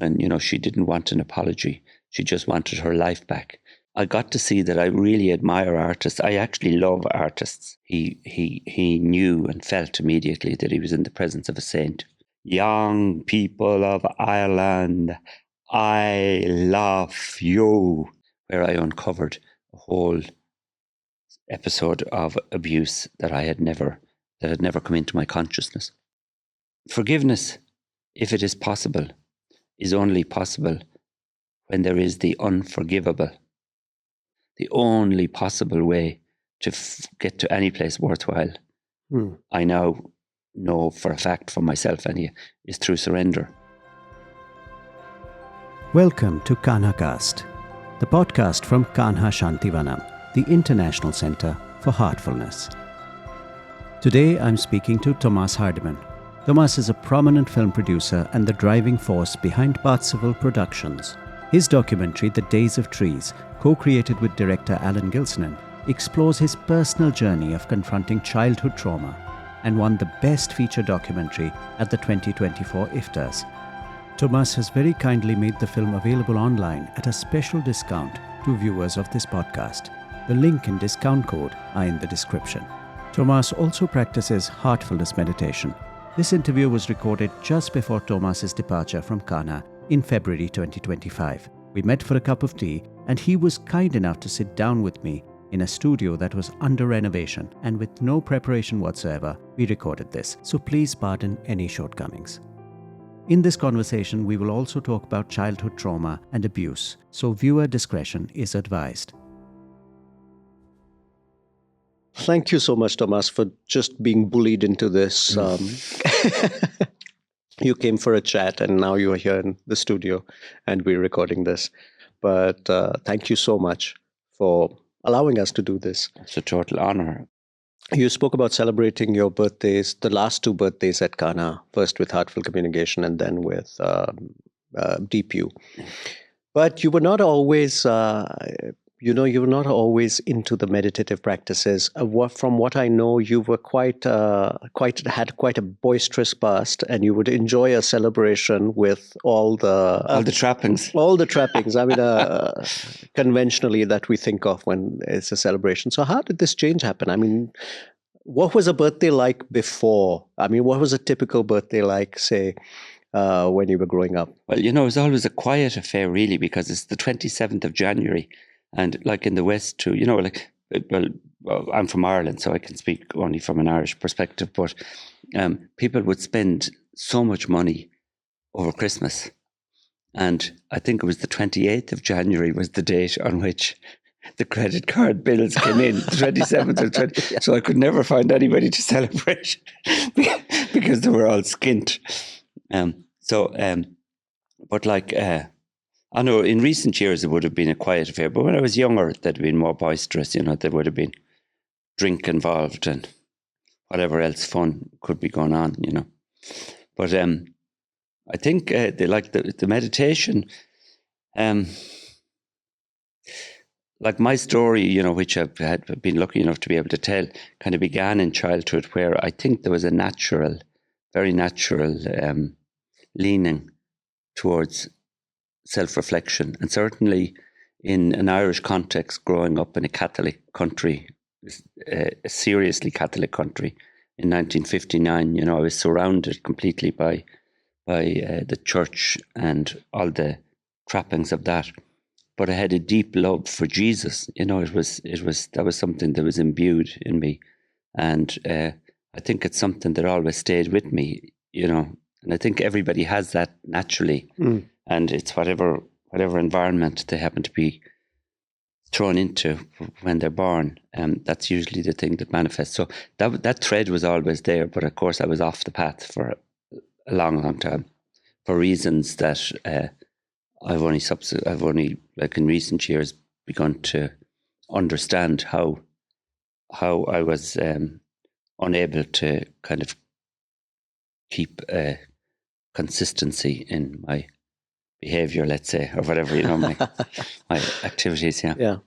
And, she didn't want an apology. She just wanted her life back. I got to see that I really admire artists. I actually love artists. He knew and felt immediately that he was in the presence of a saint. Young people of Ireland, I love you. Where I uncovered a whole episode of abuse that had never come into my consciousness. Forgiveness, if it is possible, is only possible when there is the unforgivable. The only possible way to get to any place worthwhile, I now know for a fact for myself, is through surrender. Welcome to Kanha Cast, the podcast from Kanha Shantivanam, the International Centre for Heartfulness. Today I'm speaking to Tomás Hardiman. Tomas is a prominent film producer and the driving force behind Parzival Productions. His documentary, The Days of Trees, co-created with director Alan Gilsenan, explores his personal journey of confronting childhood trauma and won the Best Feature Documentary at the 2024 IFTAs. Tomas has very kindly made the film available online at a special discount to viewers of this podcast. The link and discount code are in the description. Tomas also practices heartfulness meditation. This interview was recorded just before Tomas's departure from Kanha in February 2025. We met for a cup of tea and he was kind enough to sit down with me in a studio that was under renovation, and with no preparation whatsoever, we recorded this. So please pardon any shortcomings. In this conversation, we will also talk about childhood trauma and abuse, so viewer discretion is advised. Thank you so much, Tomas, for just being bullied into this. You came for a chat and now you are here in the studio and we're recording this. But thank you so much for allowing us to do this. It's a total honor. You spoke about celebrating your birthdays, the last two birthdays at Kanha, first with Heartful Communication and then with DPU. But you were not always... you were not always into the meditative practices. From what I know, you were had quite a boisterous past, and you would enjoy a celebration with all the trappings. All the trappings. I mean, conventionally that we think of when it's a celebration. So, how did this change happen? I mean, what was a birthday like before? I mean, what was a typical birthday like, say, when you were growing up? Well, it was always a quiet affair, really, because it's the 27th of January. And like in the West too, I'm from Ireland, so I can speak only from an Irish perspective, but people would spend so much money over Christmas. And I think it was the 28th of January was the date on which the credit card bills came in, the 27th or 20th. Yeah. So I could never find anybody to celebrate because they were all skint. I know in recent years it would have been a quiet affair, but when I was younger, there'd have been more boisterous. There would have been drink involved and whatever else fun could be going on. But I think the meditation. Like my story, which I've been lucky enough to be able to tell, kind of began in childhood, where I think there was a very natural leaning towards self-reflection, and certainly in an Irish context, growing up in a Catholic country, a seriously Catholic country, in 1959, I was surrounded completely by the church and all the trappings of that. But I had a deep love for Jesus. That was something that was imbued in me, and I think it's something that always stayed with me. And I think everybody has that naturally. And it's whatever environment they happen to be thrown into when they're born. That's usually the thing that manifests. So that thread was always there. But of course, I was off the path for a long, long time for reasons that I've only like in recent years begun to understand how I was unable to kind of keep consistency in my behavior, let's say, or whatever, my activities. Yeah.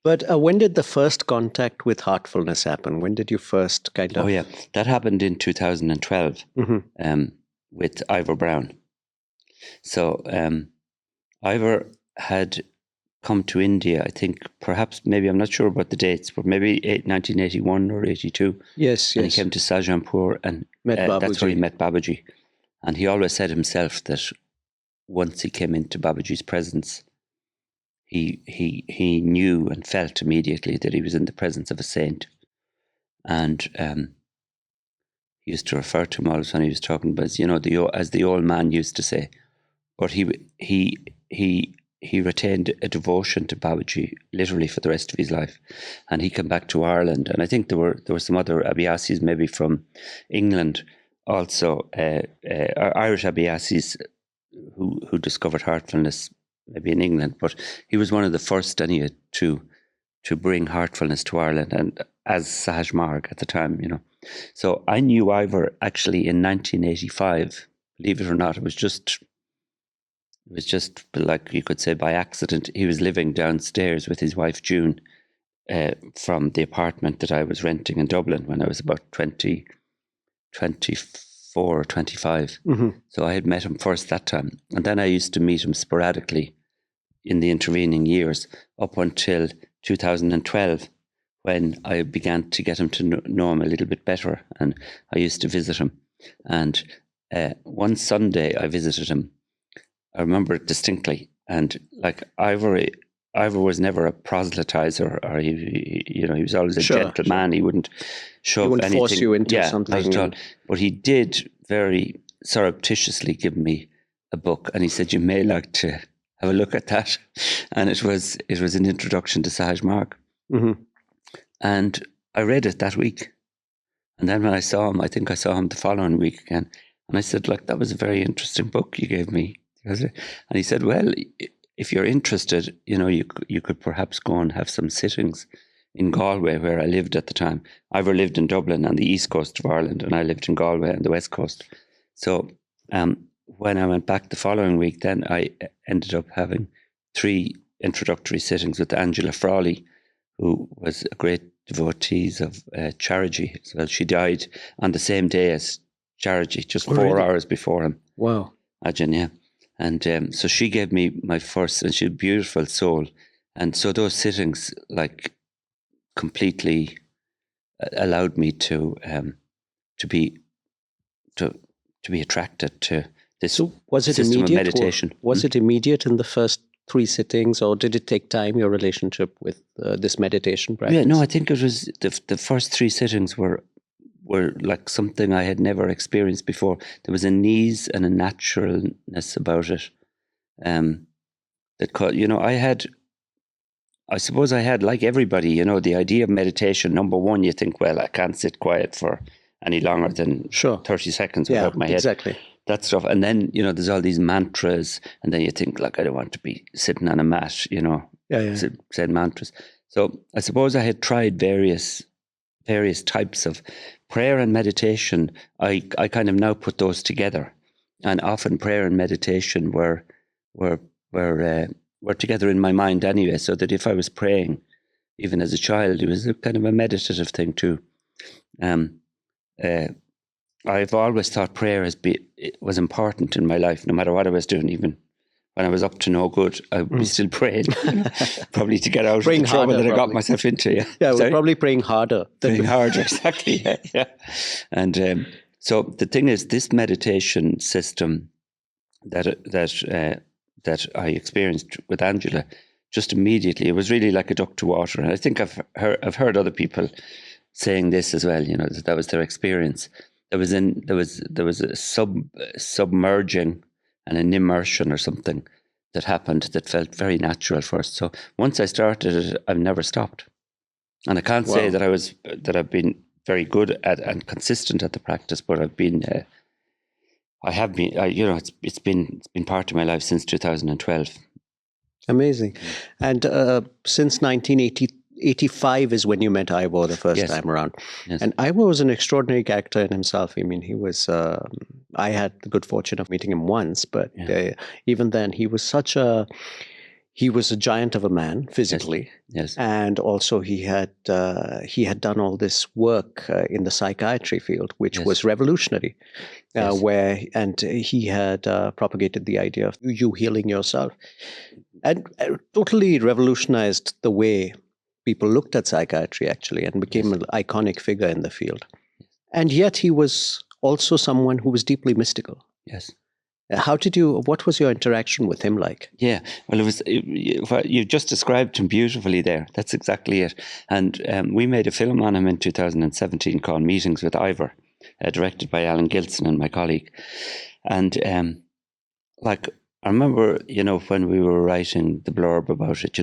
But when did the first contact with heartfulness happen? When did you first kind of... Oh, yeah. That happened in 2012 with Ivor Brown. So Ivor had come to India, I think, perhaps, maybe, I'm not sure about the dates, but maybe 1981 or 82. Yes, And yes. he came to Sajanpur, and that's where he met Babaji. And he always said himself that once he came into Babaji's presence, he knew and felt immediately that he was in the presence of a saint. And he used to refer to him always when he was talking about, you know, as the old man used to say. But he retained a devotion to Babaji literally for the rest of his life. And he came back to Ireland, and I think there were some other Abhyasis maybe from England also, Irish Abhyasis who discovered heartfulness maybe in England. But he was one of the first anyway to bring heartfulness to Ireland, and as Sahaj Marg at the time, you know. So I knew Ivor actually in 1985. Believe it or not, it was just like you could say by accident. He was living downstairs with his wife June from the apartment that I was renting in Dublin when I was about 24 or 25. Mm-hmm. So I had met him first that time. And then I used to meet him sporadically in the intervening years up until 2012, when I began to get him to know him a little bit better. And I used to visit him. And one Sunday I visited him. I remember it distinctly. And like Ivor was never a proselytizer, or he was always a gentleman. He wouldn't shove anything. He wouldn't force you into something. Not at all. But he did very surreptitiously give me a book, and he said, "You may like to have a look at that." And it was an introduction to Sahaj Marg. Mm-hmm. And I read it that week. And then when I saw him, I think I saw him the following week again. And I said, "Look, that was a very interesting book you gave me." And he said, "Well, if you're interested, you know, you could perhaps go and have some sittings in Galway, where I lived at the time." Ivor lived in Dublin on the east coast of Ireland, and I lived in Galway on the west coast. So when I went back the following week, then I ended up having 3 introductory sittings with Angela Frawley, who was a great devotee of Charity. So she died on the same day as Charity, just 4 hours before him. Wow. Ajahn, yeah. And so she gave me my first, and she's a beautiful soul. And so those sittings, like, completely allowed me to be attracted to this. So was it system immediate? Of meditation. Was it immediate in the first 3 sittings, or did it take time, your relationship with this meditation practice? Yeah, no, I think it was the first 3 sittings were like something I had never experienced before. There was an ease and a naturalness about it. I suppose I had, like everybody, you know, the idea of meditation. Number one, you think, well, I can't sit quiet for any longer than 30 seconds without my head. Exactly. That stuff. And then, you know, there's all these mantras, and then you think, like, I don't want to be sitting on a mat, you know, saying mantras. So I suppose I had tried various types of prayer and meditation. I kind of now put those together, and often prayer and meditation were together in my mind anyway. So that if I was praying, even as a child, it was a kind of a meditative thing too. I've always thought prayer was important in my life, no matter what I was doing. Even when I was up to no good, I would be still praying, probably to get out of the trouble that I got myself into. Yeah, we're probably praying harder. Praying harder, exactly. Yeah. And so the thing is, this meditation system that I experienced with Angela, just immediately, it was really like a duck to water. And I think I've heard other people saying this as well. You know, that was their experience. There was a submerging and an immersion or something that happened that felt very natural first. So once I started it, I've never stopped. And I can't say that I've been very good at and consistent at the practice, but I've been. It's been part of my life since 2012. Amazing. And since 1985 is when you met Ivor the first time around. Yes. And Ivor was an extraordinary character in himself. I mean, he was, I had the good fortune of meeting him once, but even then he was he was a giant of a man physically. Yes. And also he had done all this work in the psychiatry field, which was revolutionary, and he had propagated the idea of you healing yourself, and totally revolutionized the way people looked at psychiatry, actually, and became an iconic figure in the field. And yet he was also someone who was deeply mystical. Yes. What was your interaction with him like? Yeah, well, you just described him beautifully there. That's exactly it. And we made a film on him in 2017 called Meetings with Ivor, directed by Alan Gilsenan, my colleague. And I remember, when we were writing the blurb about it,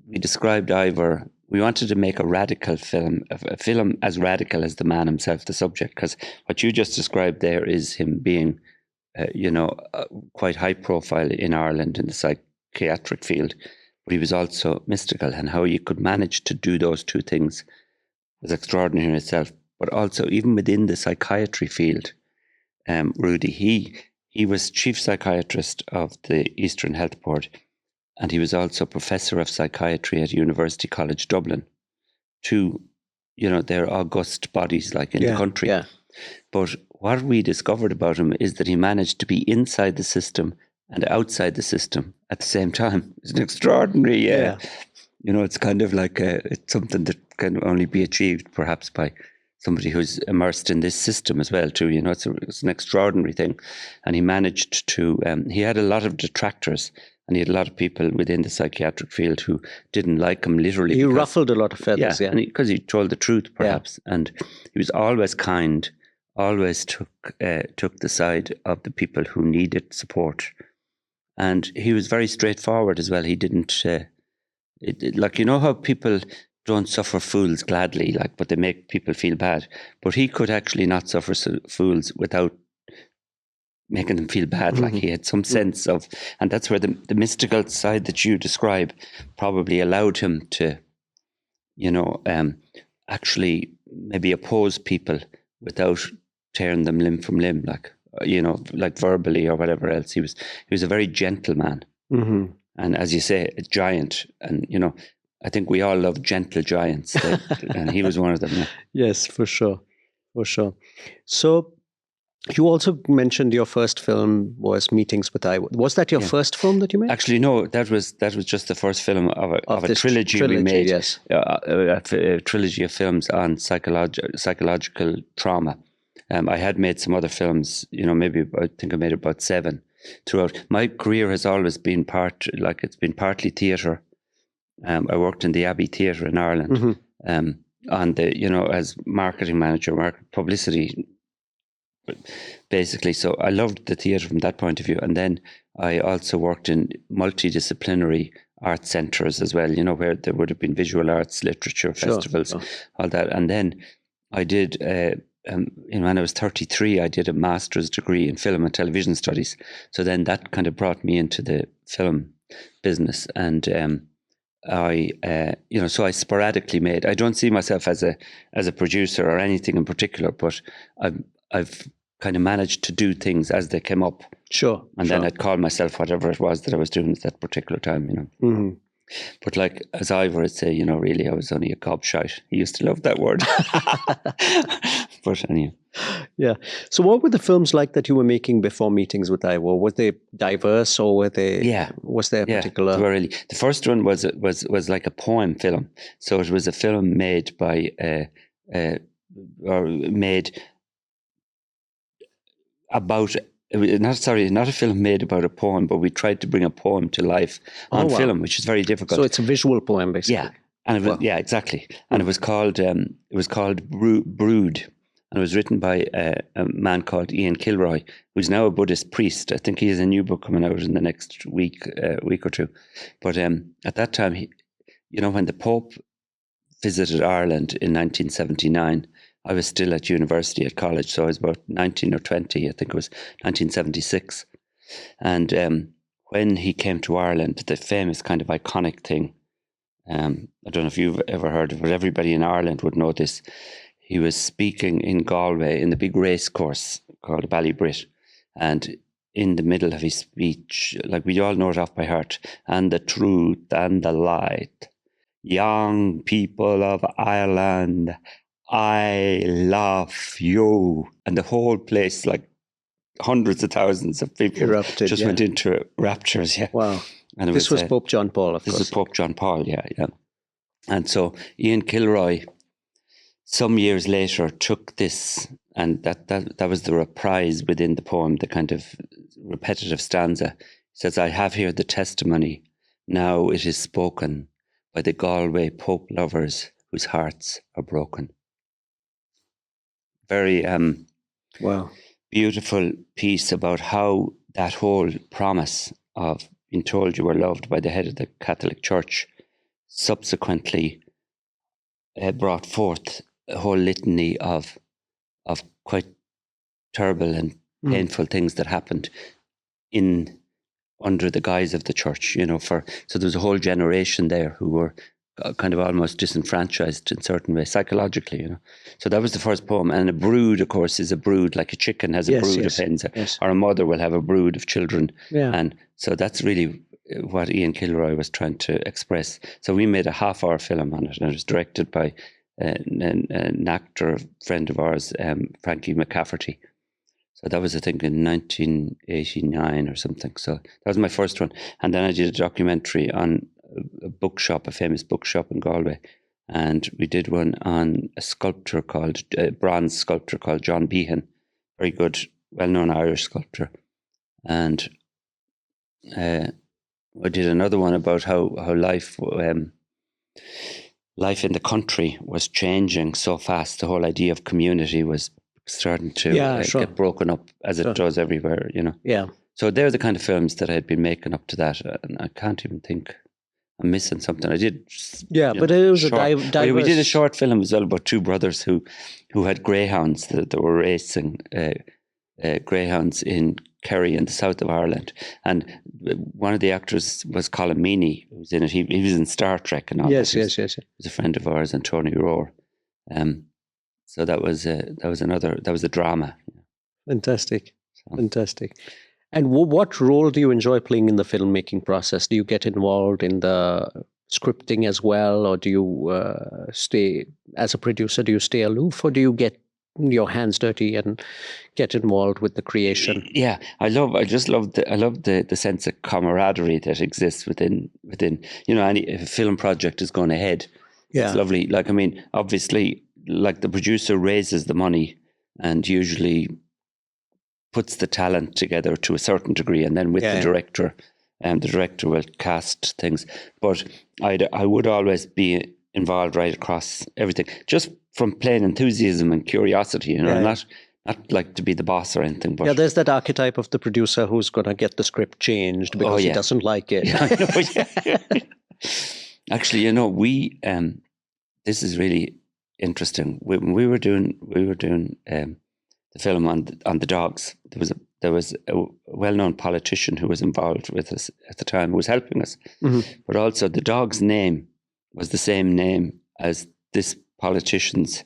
we described Ivor. We wanted to make a radical film, a film as radical as the man himself, the subject, because what you just described there is him being, quite high profile in Ireland in the psychiatric field, but he was also mystical, and how you could manage to do those two things was extraordinary in itself. But also, even within the psychiatry field, Rudy, he was chief psychiatrist of the Eastern Health Board. And he was also professor of psychiatry at University College Dublin. Two, they're august bodies like in the country. Yeah. But what we discovered about him is that he managed to be inside the system and outside the system at the same time. It's an extraordinary, it's kind of like it's something that can only be achieved perhaps by somebody who's immersed in this system as well too. It's an extraordinary thing. And he managed to, he had a lot of detractors. And he had a lot of people within the psychiatric field who didn't like him literally. He ruffled a lot of feathers, because he told the truth, perhaps. Yeah. And he was always kind, always took the side of the people who needed support. And he was very straightforward as well. He didn't, how people don't suffer fools gladly, but they make people feel bad. But he could actually not suffer fools without making them feel bad. Like he had some sense of, and that's where the mystical side that you describe probably allowed him to, actually maybe oppose people without tearing them limb from limb, like verbally or whatever else. He was a very gentle man. Mm-hmm. And as you say, a giant. And, I think we all love gentle giants. And he was one of them. Yeah. Yes, for sure. For sure. So, you also mentioned your first film was Meetings with Ivor. Was that your first film that you made? Actually, no. That was just the first film of a trilogy we made. Yes, a trilogy of films on psychological trauma. I had made some other films. I think I made about 7 throughout. My career has always been partly theatre. I worked in the Abbey Theatre in Ireland, on the as marketing manager, publicity. Basically, so I loved the theatre from that point of view. And then I also worked in multidisciplinary art centres as well, where there would have been visual arts, literature, festivals, all that. And then I did, when I was 33, I did a master's degree in film and television studies. So then that kind of brought me into the film business. And so I sporadically made, I don't see myself as a producer or anything in particular, but I've kind of managed to do things as they came up. Sure. And then I'd call myself whatever it was that I was doing at that particular time, Mm-hmm. But as Ivor would say, really, I was only a gobshite. He used to love that word. But anyway. Yeah. So what were the films like that you were making before Meetings with Ivor? Were they diverse or were they... Yeah. Was there a particular... They were really. The first one was like a poem film. So it was a film made by... not a film made about a poem, but we tried to bring a poem to life on film, which is very difficult. So it's a visual poem, basically. Yeah, and it was, exactly. And it was called Brood, and it was written by a man called Ian Kilroy, who's now a Buddhist priest. I think he has a new book coming out in the next week or two. But at that time, when the Pope visited Ireland in 1979. I was still at university at college, so I was about 19 or 20, I think it was 1976. And when he came to Ireland, the famous kind of iconic thing, I don't know if you've ever heard of it, but everybody in Ireland would know this. He was speaking in Galway in the big race course called Ballybrit. And in the middle of his speech, like we all know it off by heart, and the truth and the light. Young people of Ireland, I love you. And the whole place, like hundreds of thousands of people Erupted, just went into raptures. Yeah. Wow. And This was Pope John Paul, of course. This was Pope John Paul, yeah. And so Ian Kilroy, some years later, took this, and that was the reprise within the poem, the kind of repetitive stanza. He says, I have here the testimony, now it is spoken by the Galway Pope lovers whose hearts are broken. Very wow, beautiful piece about how that whole promise of being told you were loved by the head of the Catholic Church subsequently brought forth a whole litany of quite terrible and painful things that happened under the guise of the church, so there was a whole generation there who were kind of almost disenfranchised in certain ways, psychologically, So that was the first poem. And a brood, of course, is a brood, like a chicken has a brood of hens, or a mother will have a brood of children. Yeah. And so that's really what Ian Kilroy was trying to express. So we made a half-hour film on it, and it was directed by an actor, a friend of ours, Frankie McCafferty. So that was, I think, in 1989 or something. So that was my first one. And then I did a documentary on a famous bookshop in Galway. And we did one on a bronze sculptor called John Behan, very good, well-known Irish sculptor. And I did another one about how life in the country was changing so fast. The whole idea of community was starting to get broken up, as it does everywhere, Yeah. So they're the kind of films that I had been making up to that, and I can't even think I'm missing something. I did. Yeah, but it was diverse. We did a short film as well about two brothers who had greyhounds that were racing greyhounds in Kerry in the south of Ireland, and one of the actors was Colin Meaney, who was in it. He was in Star Trek and all. Yes. He was a friend of ours, and Tony Rohr. So that was a drama. Fantastic. And what role do you enjoy playing in the filmmaking process? Do you get involved in the scripting as well, or do you stay as a producer? Do you stay aloof, or do you get your hands dirty and get involved with the creation? Yeah, I love the sense of camaraderie that exists within any film project is going ahead. Yeah, it's lovely. Like, I mean, obviously, like the producer raises the money and usually puts the talent together to a certain degree, and then with the director, the director will cast things. But I would always be involved right across everything, just from plain enthusiasm and curiosity, not like to be the boss or anything. But there's that archetype of the producer who's going to get the script changed because he doesn't like it. Yeah, I know, Actually, we this is really interesting. When we were doing the film on the dogs, there was a well-known politician who was involved with us at the time, who was helping us. Mm-hmm. But also the dog's name was the same name as this politician's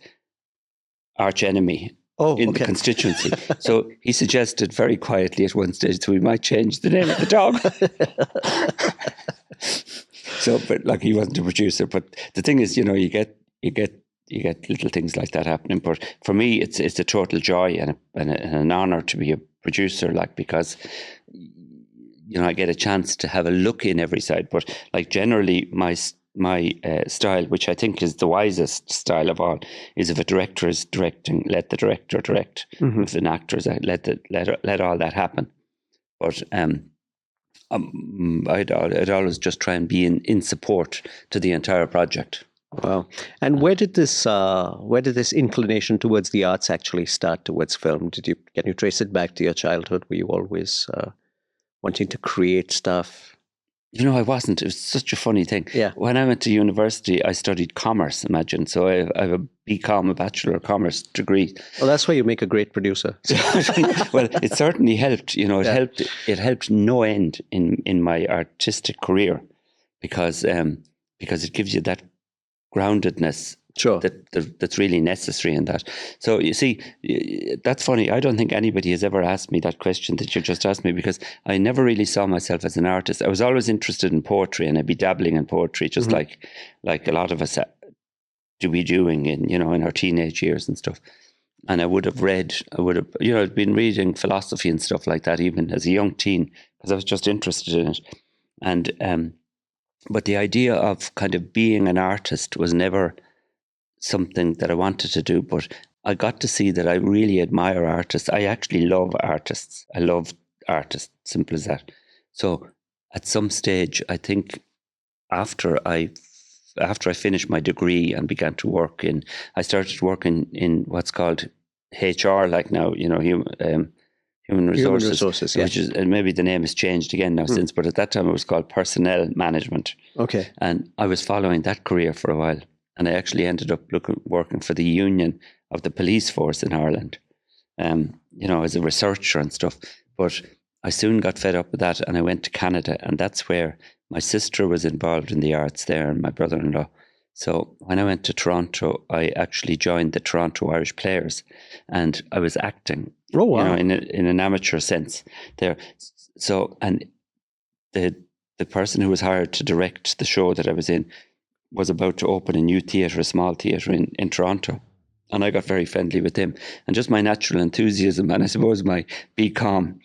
arch enemy in the constituency. So he suggested very quietly at one stage that we might change the name of the dog. So, but like, he wasn't a producer. But the thing is, you get little things like that happening. But for me, it's a total joy and an honor to be a producer, like, because I get a chance to have a look in every side. But like, generally, my style, which I think is the wisest style of all, is if a director is directing, let the director direct. Mm-hmm. If an actor is, let all that happen. But I'd always just try and be in support to the entire project. Wow! And where did this inclination towards the arts actually start towards film? Can you trace it back to your childhood? Were you always wanting to create stuff? I wasn't. It was such a funny thing. Yeah. When I went to university, I studied commerce, imagine. So I have a BCom, a Bachelor of Commerce degree. Well, that's why you make a great producer. Well, it certainly helped. It helped no end in my artistic career because it gives you that groundedness Sure. that's really necessary in that. So you see, that's funny. I don't think anybody has ever asked me that question that you just asked me, because I never really saw myself as an artist. I was always interested in poetry, and I'd be dabbling in poetry, just like a lot of us do be doing in our teenage years and stuff. And I would have I'd been reading philosophy and stuff like that even as a young teen, because I was just interested in it. And but the idea of kind of being an artist was never something that I wanted to do. But I got to see that I really admire artists. I actually love artists. I love artists, simple as that. So at some stage, I think after I finished my degree and began to work I started working in what's called HR, like now, human resources, yeah. which is, and maybe the name has changed again now since, but at that time it was called personnel management. Okay. And I was following that career for a while, and I actually ended up working for the union of the police force in Ireland, as a researcher and stuff. But I soon got fed up with that, and I went to Canada, and that's where my sister was involved in the arts there, and my brother-in-law. So when I went to Toronto, I actually joined the Toronto Irish Players, and I was acting. Oh, wow. In an amateur sense there. So, and the person who was hired to direct the show that I was in was about to open a new theatre, a small theatre in Toronto. And I got very friendly with him. And just my natural enthusiasm, and I suppose my be calm,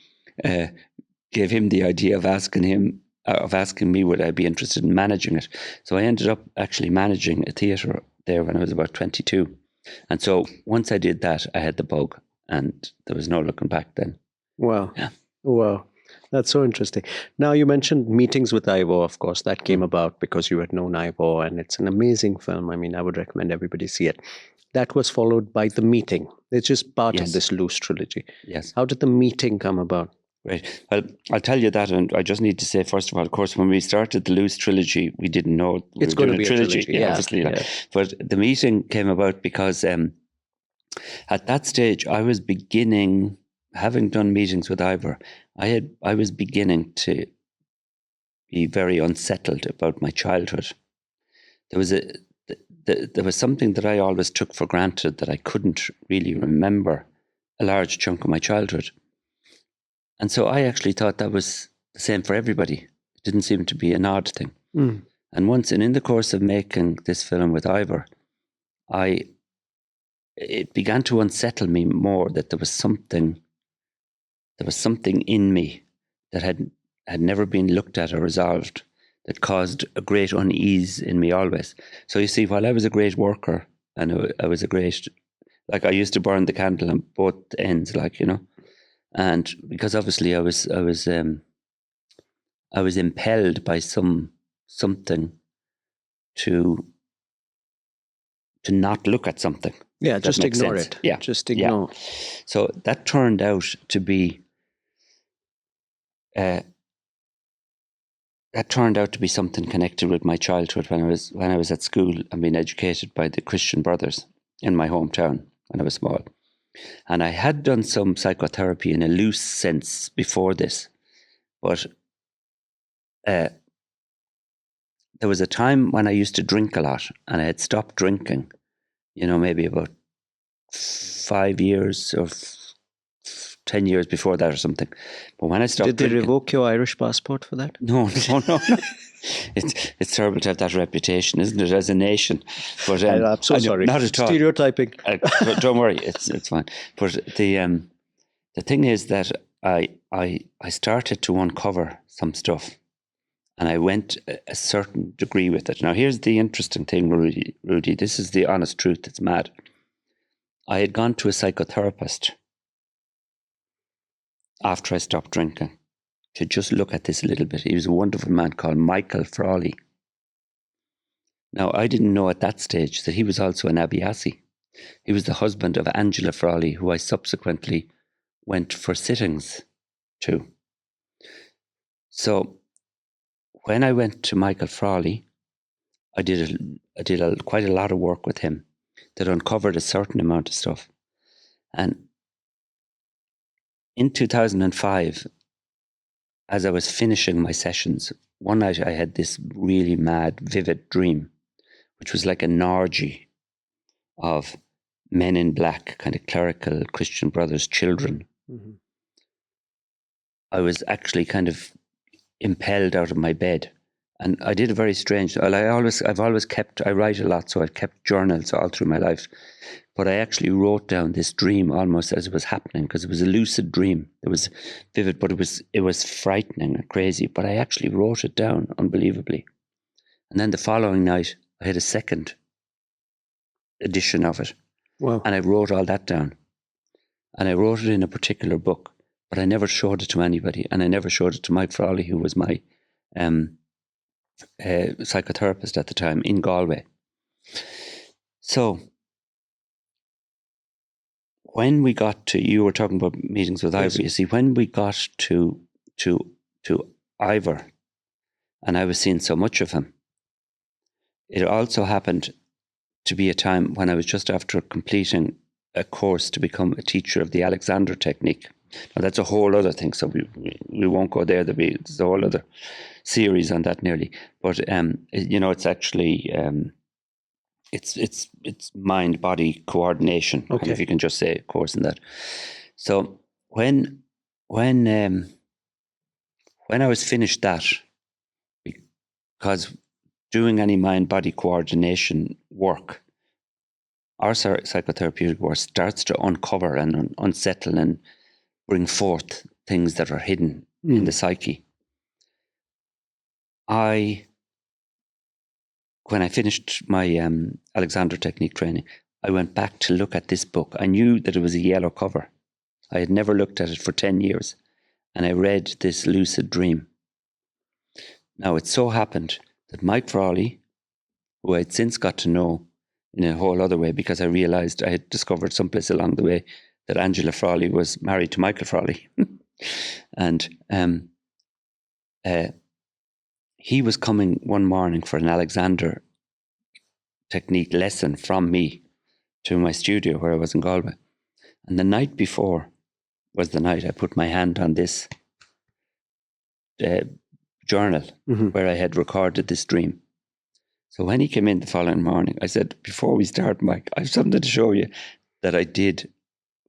gave him the idea of asking me would I be interested in managing it. So I ended up actually managing a theatre there when I was about 22. And so once I did that, I had the bug, and there was no looking back then. Wow. Yeah. Wow. That's so interesting. Now, you mentioned Meetings with Ivor, of course. That came about because you had known Ivor, and it's an amazing film. I mean, I would recommend everybody see it. That was followed by The Meeting. It's just part of this loose trilogy. Yes. How did The Meeting come about? Right. Well, I'll tell you that, and I just need to say, first of all, of course, when we started the Loose trilogy, we didn't know it's going to be a trilogy. Yeah, obviously. Yeah. But The Meeting came about because at that stage, I was beginning, having done meetings with Ivor, I was beginning to be very unsettled about my childhood. There was something that I always took for granted, that I couldn't really remember a large chunk of my childhood. And so I actually thought that was the same for everybody. It didn't seem to be an odd thing. And once, and in the course of making this film with Ivor, it began to unsettle me more that there was something in me that had never been looked at or resolved, that caused a great unease in me always. So you see, while I was a great worker, and I was a great, like, I used to burn the candle on both ends, and because obviously I was impelled by something to not look at something. Yeah, just ignore it. Yeah, just ignore. Yeah. So that turned out to be something connected with my childhood when I was at school and being educated by the Christian Brothers in my hometown when I was small. And I had done some psychotherapy in a loose sense before this, but there was a time when I used to drink a lot, and I had stopped drinking, maybe about 5 years or 10 years before that or something. But when I stopped drinking... Did they revoke your Irish passport for that? No. It's terrible to have that reputation, isn't it, as a nation? But I'm so sorry. Not at all. Stereotyping. Don't worry, it's fine. But the thing is that I started to uncover some stuff, and I went a certain degree with it. Now, here's the interesting thing, Rudy. This is the honest truth. It's mad. I had gone to a psychotherapist after I stopped drinking to just look at this a little bit. He was a wonderful man called Michael Frawley. Now, I didn't know at that stage that he was also an Abiasi. He was the husband of Angela Frawley, who I subsequently went for sittings to. So when I went to Michael Frawley, I did quite a lot of work with him that uncovered a certain amount of stuff. And in 2005, as I was finishing my sessions, one night I had this really mad, vivid dream, which was like an orgy of men in black, kind of clerical Christian brothers, children. Mm-hmm. I was actually kind of impelled out of my bed. And I did a very strange, I write a lot, so I've kept journals all through my life. But I actually wrote down this dream almost as it was happening, because it was a lucid dream. It was vivid, but it was frightening and crazy. But I actually wrote it down unbelievably. And then the following night, I had a second edition of it. Wow. And I wrote all that down. And I wrote it in a particular book, but I never showed it to anybody. And I never showed it to Mike Frawley, who was my psychotherapist at the time in Galway. So when we got to, you were talking about meetings with Ivor. You see, when we got to Ivor, and I was seeing so much of him, it also happened to be a time when I was just after completing a course to become a teacher of the Alexander technique. Now that's a whole other thing, so we won't go there. There's a whole other series on that nearly. But it's actually it's mind-body coordination. Okay. And if you can just say a course in that. So when I was finished that, because doing any mind-body coordination work, our psychotherapeutic work starts to uncover and unsettle and bring forth things that are hidden in the psyche. When I finished my Alexander technique training, I went back to look at this book. I knew that it was a yellow cover. I had never looked at it for 10 years. And I read this lucid dream. Now, it so happened that Mike Frawley, who I had since got to know in a whole other way, because I realised I had discovered someplace along the way that Angela Frawley was married to Michael Frawley. And he was coming one morning for an Alexander technique lesson from me to my studio where I was in Galway. And the night before was the night I put my hand on this journal where I had recorded this dream. So when he came in the following morning, I said, before we start, Mike, I have something to show you that I did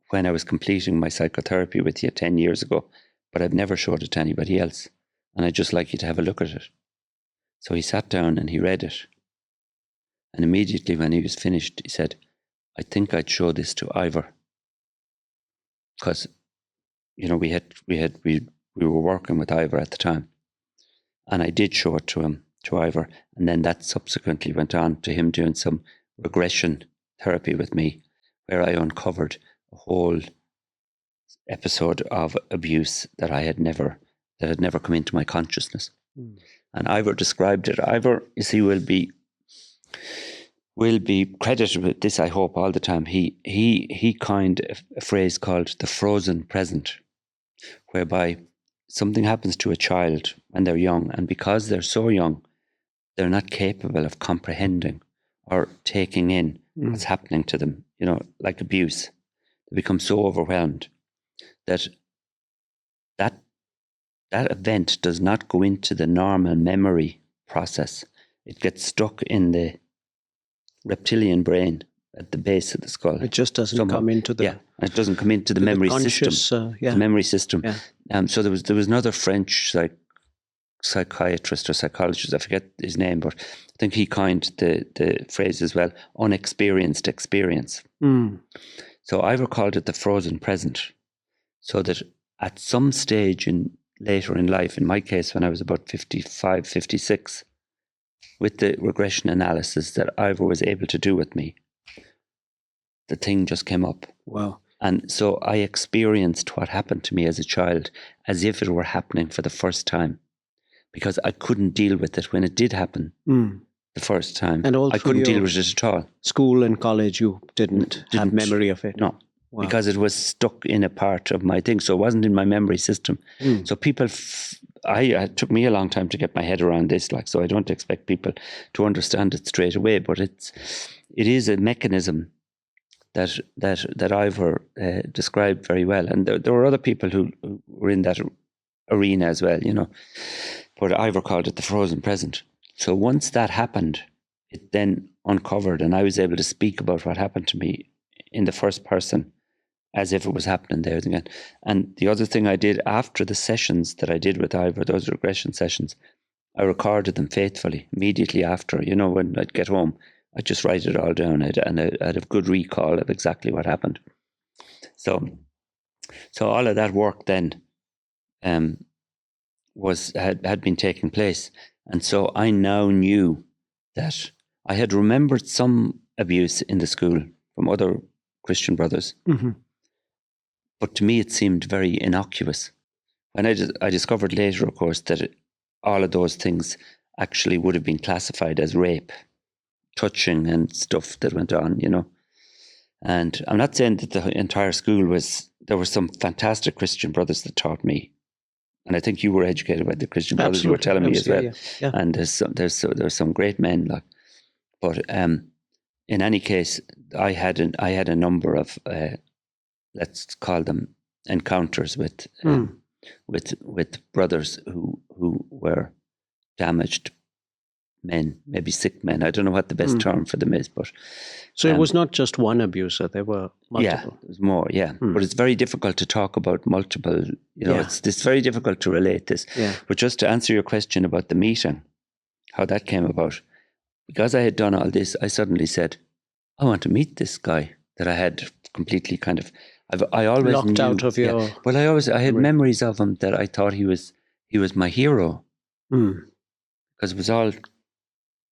when I was completing my psychotherapy with you 10 years ago, but I've never showed it to anybody else. And I'd just like you to have a look at it. So he sat down and he read it. And immediately when he was finished, he said, I think I'd show this to Ivor. Because, we were working with Ivor at the time. And I did show it to him, to Ivor. And then that subsequently went on to him doing some regression therapy with me, where I uncovered a whole episode of abuse that had never come into my consciousness. And Ivor described it. Ivor, you see, will be credited with this, I hope, all the time. He coined a phrase called the frozen present, whereby something happens to a child when they're young, and because they're so young, they're not capable of comprehending or taking in what's happening to them, like abuse. They become so overwhelmed that event does not go into the normal memory process. It gets stuck in the reptilian brain at the base of the skull. It just doesn't come into the... Yeah, it doesn't come into the memory system. The memory system. Yeah. So there was another French psychiatrist or psychologist, I forget his name, but I think he coined the phrase as well, unexperienced experience. So Ivor called it the frozen present, so that at some stage later in life, in my case when I was about 55, 56, with the regression analysis that Ivor was able to do with me, the thing just came up. Wow. And so I experienced what happened to me as a child as if it were happening for the first time, because I couldn't deal with it when it did happen the first time. And all I couldn't deal with it at all. School and college, you didn't have memory of it? No. Wow. Because it was stuck in a part of my thing. So it wasn't in my memory system. So people, it took me a long time to get my head around this, so I don't expect people to understand it straight away, but it is a mechanism that Ivor described very well. And there were other people who were in that arena as well, but Ivor called it the frozen present. So once that happened, it then uncovered, and I was able to speak about what happened to me in the first person as if it was happening there again. And the other thing I did after the sessions that I did with Ivor, those regression sessions, I recorded them faithfully immediately after. You know, when I'd get home, I'd just write it all down, and I'd have good recall of exactly what happened. So all of that work then had been taking place. And so I now knew that I had remembered some abuse in the school from other Christian brothers. Mm-hmm. But to me, it seemed very innocuous. And I discovered later, of course, that all of those things actually would have been classified as rape, touching and stuff that went on, you know. And I'm not saying that the entire school there were some fantastic Christian brothers that taught me. And I think you were educated by the Christian brothers. You were telling me as well. Yeah. And there's some great men, like. But in any case, I had a number of let's call them encounters with brothers who were damaged men, maybe sick men. I don't know what the best term for them is, but so it was not just one abuser; there were multiple. Yeah, there was more. Yeah, but it's very difficult to talk about multiple. You know, it's very difficult to relate this. Yeah. But just to answer your question about the meeting, how that came about, because I had done all this, I suddenly said, I want to meet this guy that I had completely kind of. I always locked knew, out of your. Yeah, well, I had memories of him that I thought he was my hero, because it was all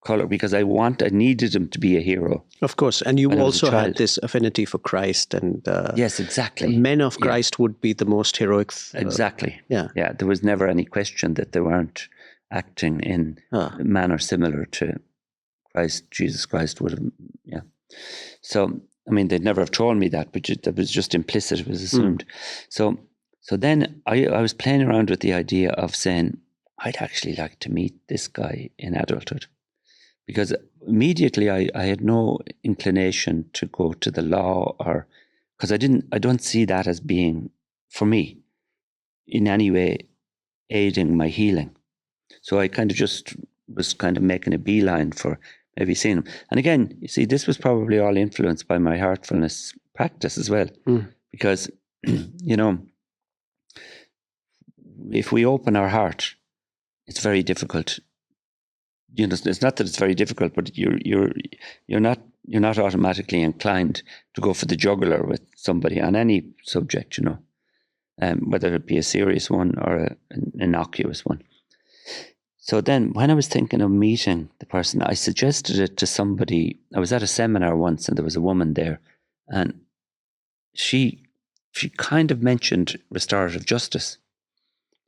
color. Because I needed him to be a hero. Of course, and you also had this affinity for Christ, and yes, exactly. Men of Christ would be the most heroic. Exactly. Yeah. There was never any question that they weren't acting in a manner similar to Christ. Jesus Christ would have. Yeah. So. I mean, they'd never have told me that, but that was just implicit. It was assumed. So then I was playing around with the idea of saying, I'd actually like to meet this guy in adulthood. Because immediately I had no inclination to go to the law, or because I don't see that as being, for me, in any way aiding my healing. So I kind of just was kind of making a beeline for maybe seeing him. And again, you see, this was probably all influenced by my heartfulness practice as well. Because, you know, if we open our heart, it's very difficult. You know, it's not that it's very difficult, but you're not automatically inclined to go for the jugular with somebody on any subject, you know, whether it be a serious one or an innocuous one. So then when I was thinking of meeting the person, I suggested it to somebody. I was at a seminar once and there was a woman there, and she kind of mentioned restorative justice.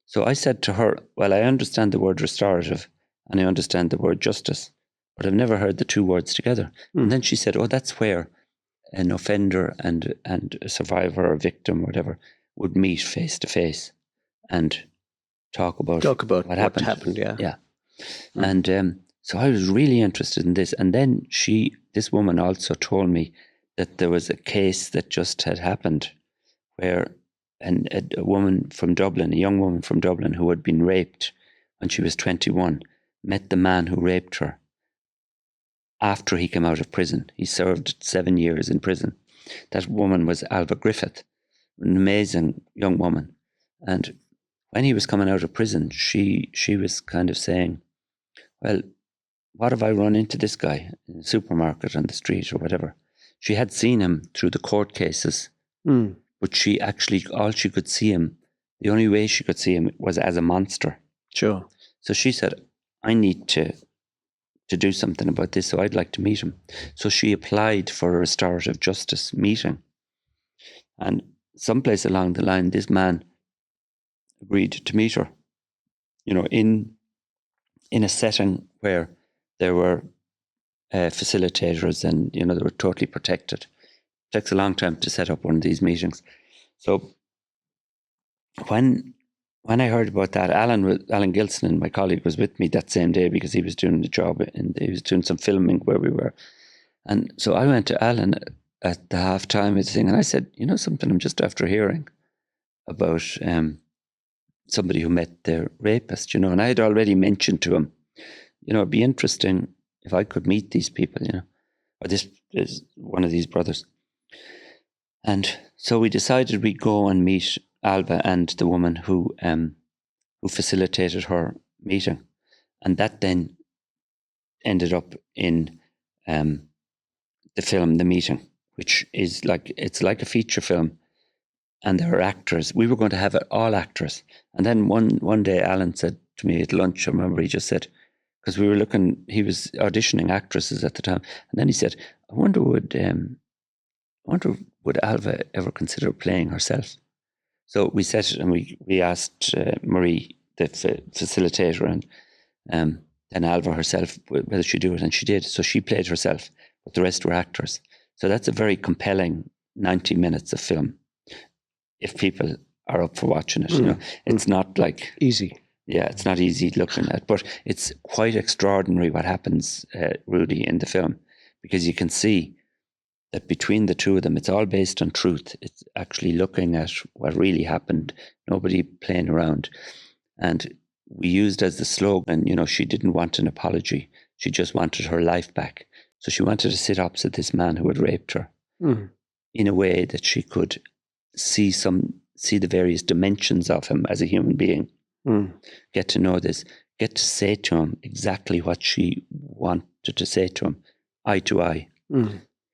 So I said to her, well, I understand the word restorative and I understand the word justice, but I've never heard the two words together. And then she said, oh, that's where an offender and a survivor or victim or whatever would meet face to face and talk about what happened. Yeah. And so I was really interested in this. And then this woman also told me that there was a case that just had happened where a woman from Dublin, a young woman from Dublin who had been raped when she was 21, met the man who raped her after he came out of prison. He served 7 years in prison. That woman was Alva Griffith, an amazing young woman. And when he was coming out of prison, she was kind of saying, well, what if I run into this guy in the supermarket on the street or whatever? She had seen him through the court cases, but she actually, all she could see him, the only way she could see him was as a monster. Sure. So she said, I need to do something about this, so I'd like to meet him. So she applied for a restorative justice meeting. And someplace along the line, this man agreed to meet her, you know, in a setting where there were facilitators and, you know, they were totally protected. It takes a long time to set up one of these meetings. So when I heard about that, Alan Gilsenan, my colleague, was with me that same day because he was doing the job and he was doing some filming where we were. And so I went to Alan at the half-time of the thing and I said, you know something, I'm just after hearing about somebody who met their rapist, you know, and I had already mentioned to him, you know, it'd be interesting if I could meet these people, you know. or this is one of these brothers. And so we decided we'd go and meet Alva and the woman who facilitated her meeting. And that then ended up in the film, The Meeting, which is it's like a feature film. And there are actors. We were going to have it all actors. And then one day Alan said to me at lunch, I remember he just said, because we were looking, he was auditioning actresses at the time. And then he said, I wonder would Alva ever consider playing herself? So we said, and we asked Marie, the facilitator, and then Alva herself, whether she'd do it. And she did. So she played herself, but the rest were actors. So that's a very compelling 90 minutes of film. If people are up for watching it, you know, it's not like easy. Yeah, it's not easy looking at, but it's quite extraordinary what happens, Rudy, in the film, because you can see that between the two of them, it's all based on truth. It's actually looking at what really happened, nobody playing around. And we used as the slogan, you know, she didn't want an apology. She just wanted her life back. So she wanted to sit opposite this man who had raped her in a way that she could see the various dimensions of him as a human being, get to know this, get to say to him exactly what she wanted to say to him, eye to eye.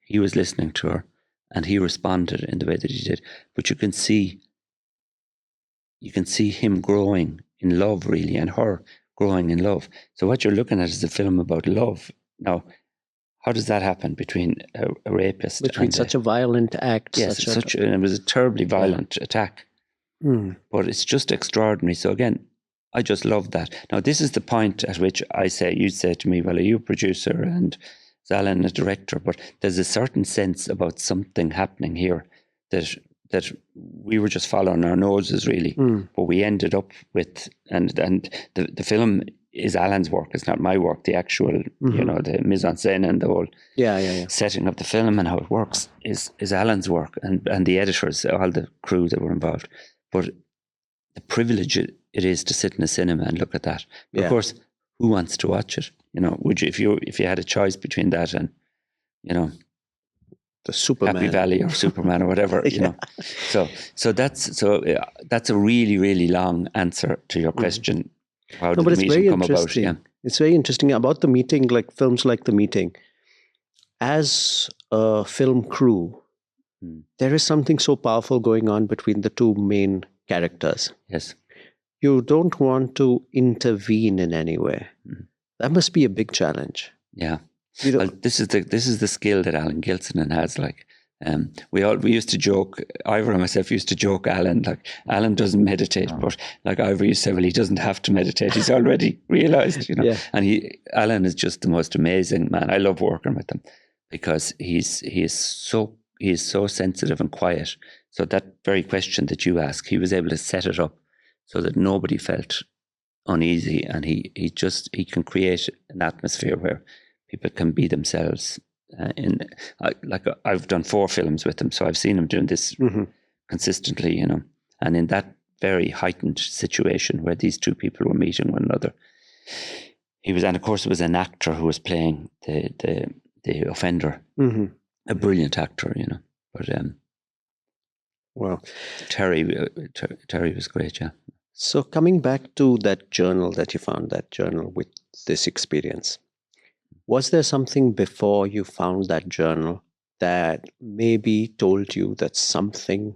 He was listening to her and he responded in the way that he did. But you can see him growing in love, really, and her growing in love. So what you're looking at is a film about love. Now, how does that happen between a rapist? Between such a violent act. Yes, and it was a terribly violent attack. But it's just extraordinary. So again, I just love that. Now, this is the point at which you say to me, well, are you a producer and is Alan a director? But there's a certain sense about something happening here that we were just following our noses, really. But we ended up with, and the film is Alan's work. It's not my work. The actual, you know, the mise en scène and the whole setting of the film and how it works is Alan's work, and the editors, all the crew that were involved. But the privilege it is to sit in a cinema and look at that. Of course, who wants to watch it? You know, would you if you had a choice between that and, you know, the Superman, Happy Valley or Superman or whatever, you know. So that's a really, really long answer to your question. How did the meeting come about? Yeah. It's very interesting about The Meeting, like films like The Meeting. As a film crew, there is something so powerful going on between the two main characters. Yes. You don't want to intervene in any way. That must be a big challenge. Yeah. Well, this is the skill that Alan Gilsenan has. Like, we used to joke. Ivor and myself used to joke. Alan doesn't meditate, but like Ivor used to say, well, he doesn't have to meditate. He's already realized, you know. Yeah. And Alan is just the most amazing man. I love working with him because he is so sensitive and quiet. So that very question that you ask, he was able to set it up so that nobody felt uneasy, and he can create an atmosphere where people can be themselves. I've done 4 films with him, so I've seen him doing this consistently, you know. And in that very heightened situation where these two people were meeting one another, and of course it was an actor who was playing the offender, a brilliant actor, you know. But wow, Terry was great, yeah. So coming back to that journal that you found, that journal with this experience. Was there something before you found that journal that maybe told you that something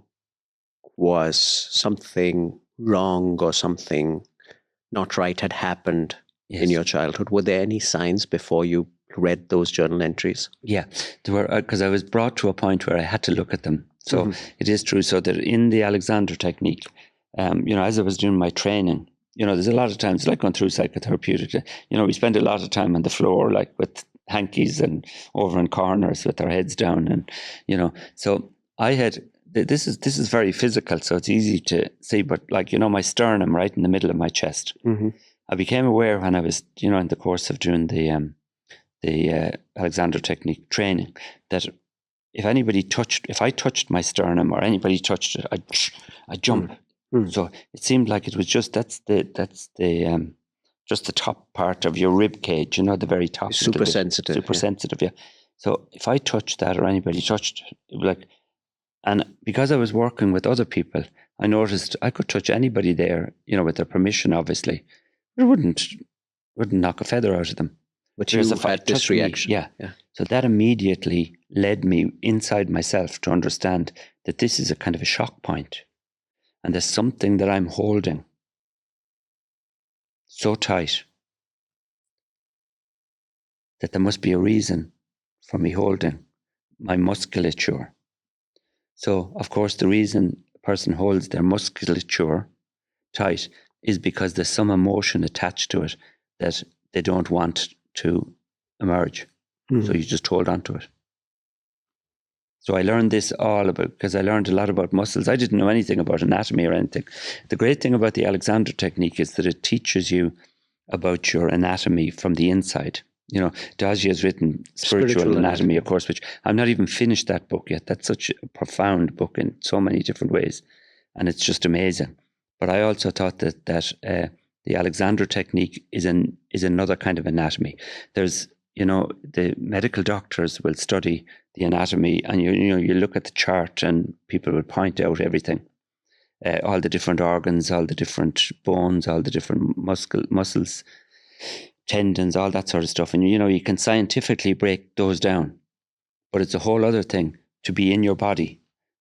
wrong or something not right had happened in your childhood? Were there any signs before you read those journal entries? Yeah, there were, because I was brought to a point where I had to look at them. So it is true. So that in the Alexander technique, you know, as I was doing my training, you know, there's a lot of times, like going through psychotherapeutic, you know, we spend a lot of time on the floor, like with hankies and over in corners with our heads down. And, you know, so I had, this is very physical, so it's easy to see, but like, you know, my sternum right in the middle of my chest. I became aware when I was, you know, in the course of doing the Alexander technique training, that if I touched my sternum or anybody touched it, I'd jump. So it seemed like it was just just the top part of your rib cage, you know, the very top. Super sensitive. Sensitive, yeah. So if I touched that or anybody touched it would like, and because I was working with other people, I noticed I could touch anybody there, with their permission, obviously. It wouldn't knock a feather out of them. But Whereas you if I had this touched me, reaction. yeah. So that immediately led me inside myself to understand that this is a kind of a shock point. And there's something that I'm holding so tight that there must be a reason for me holding my musculature. So, of course, the reason a person holds their musculature tight is because there's some emotion attached to it that they don't want to emerge. So you just hold on to it. So I learned this all about, because I learned a lot about muscles. I didn't know anything about anatomy or anything. The great thing about the Alexander technique is that it teaches you about your anatomy from the inside. Daji has written Spiritual Anatomy, of course, which I'm not even finished that book yet. That's such a profound book in so many different ways. And it's just amazing. But I also thought that the Alexander technique is another kind of anatomy. There's, the medical doctors will study the anatomy, and you look at the chart and people will point out everything. All the different organs, all the different bones, all the different muscles, tendons, all that sort of stuff. And, you can scientifically break those down. But it's a whole other thing to be in your body.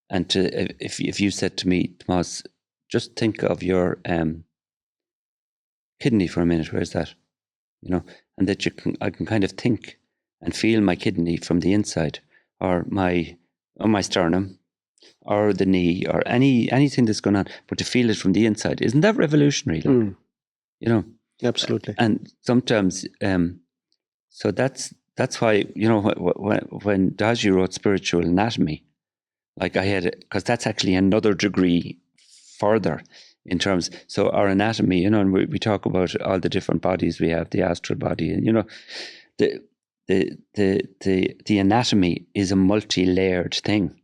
And if you said to me, Tomas, just think of your kidney for a minute, where's that? And that I can kind of think and feel my kidney from the inside, or my sternum, or the knee, or anything that's going on, but to feel it from the inside. Isn't that revolutionary? Absolutely. And sometimes, so that's why, when Daji wrote Spiritual Anatomy, like I had, because that's actually another degree further in terms, so our anatomy, and we talk about all the different bodies we have, the astral body, and, the anatomy is a multi-layered thing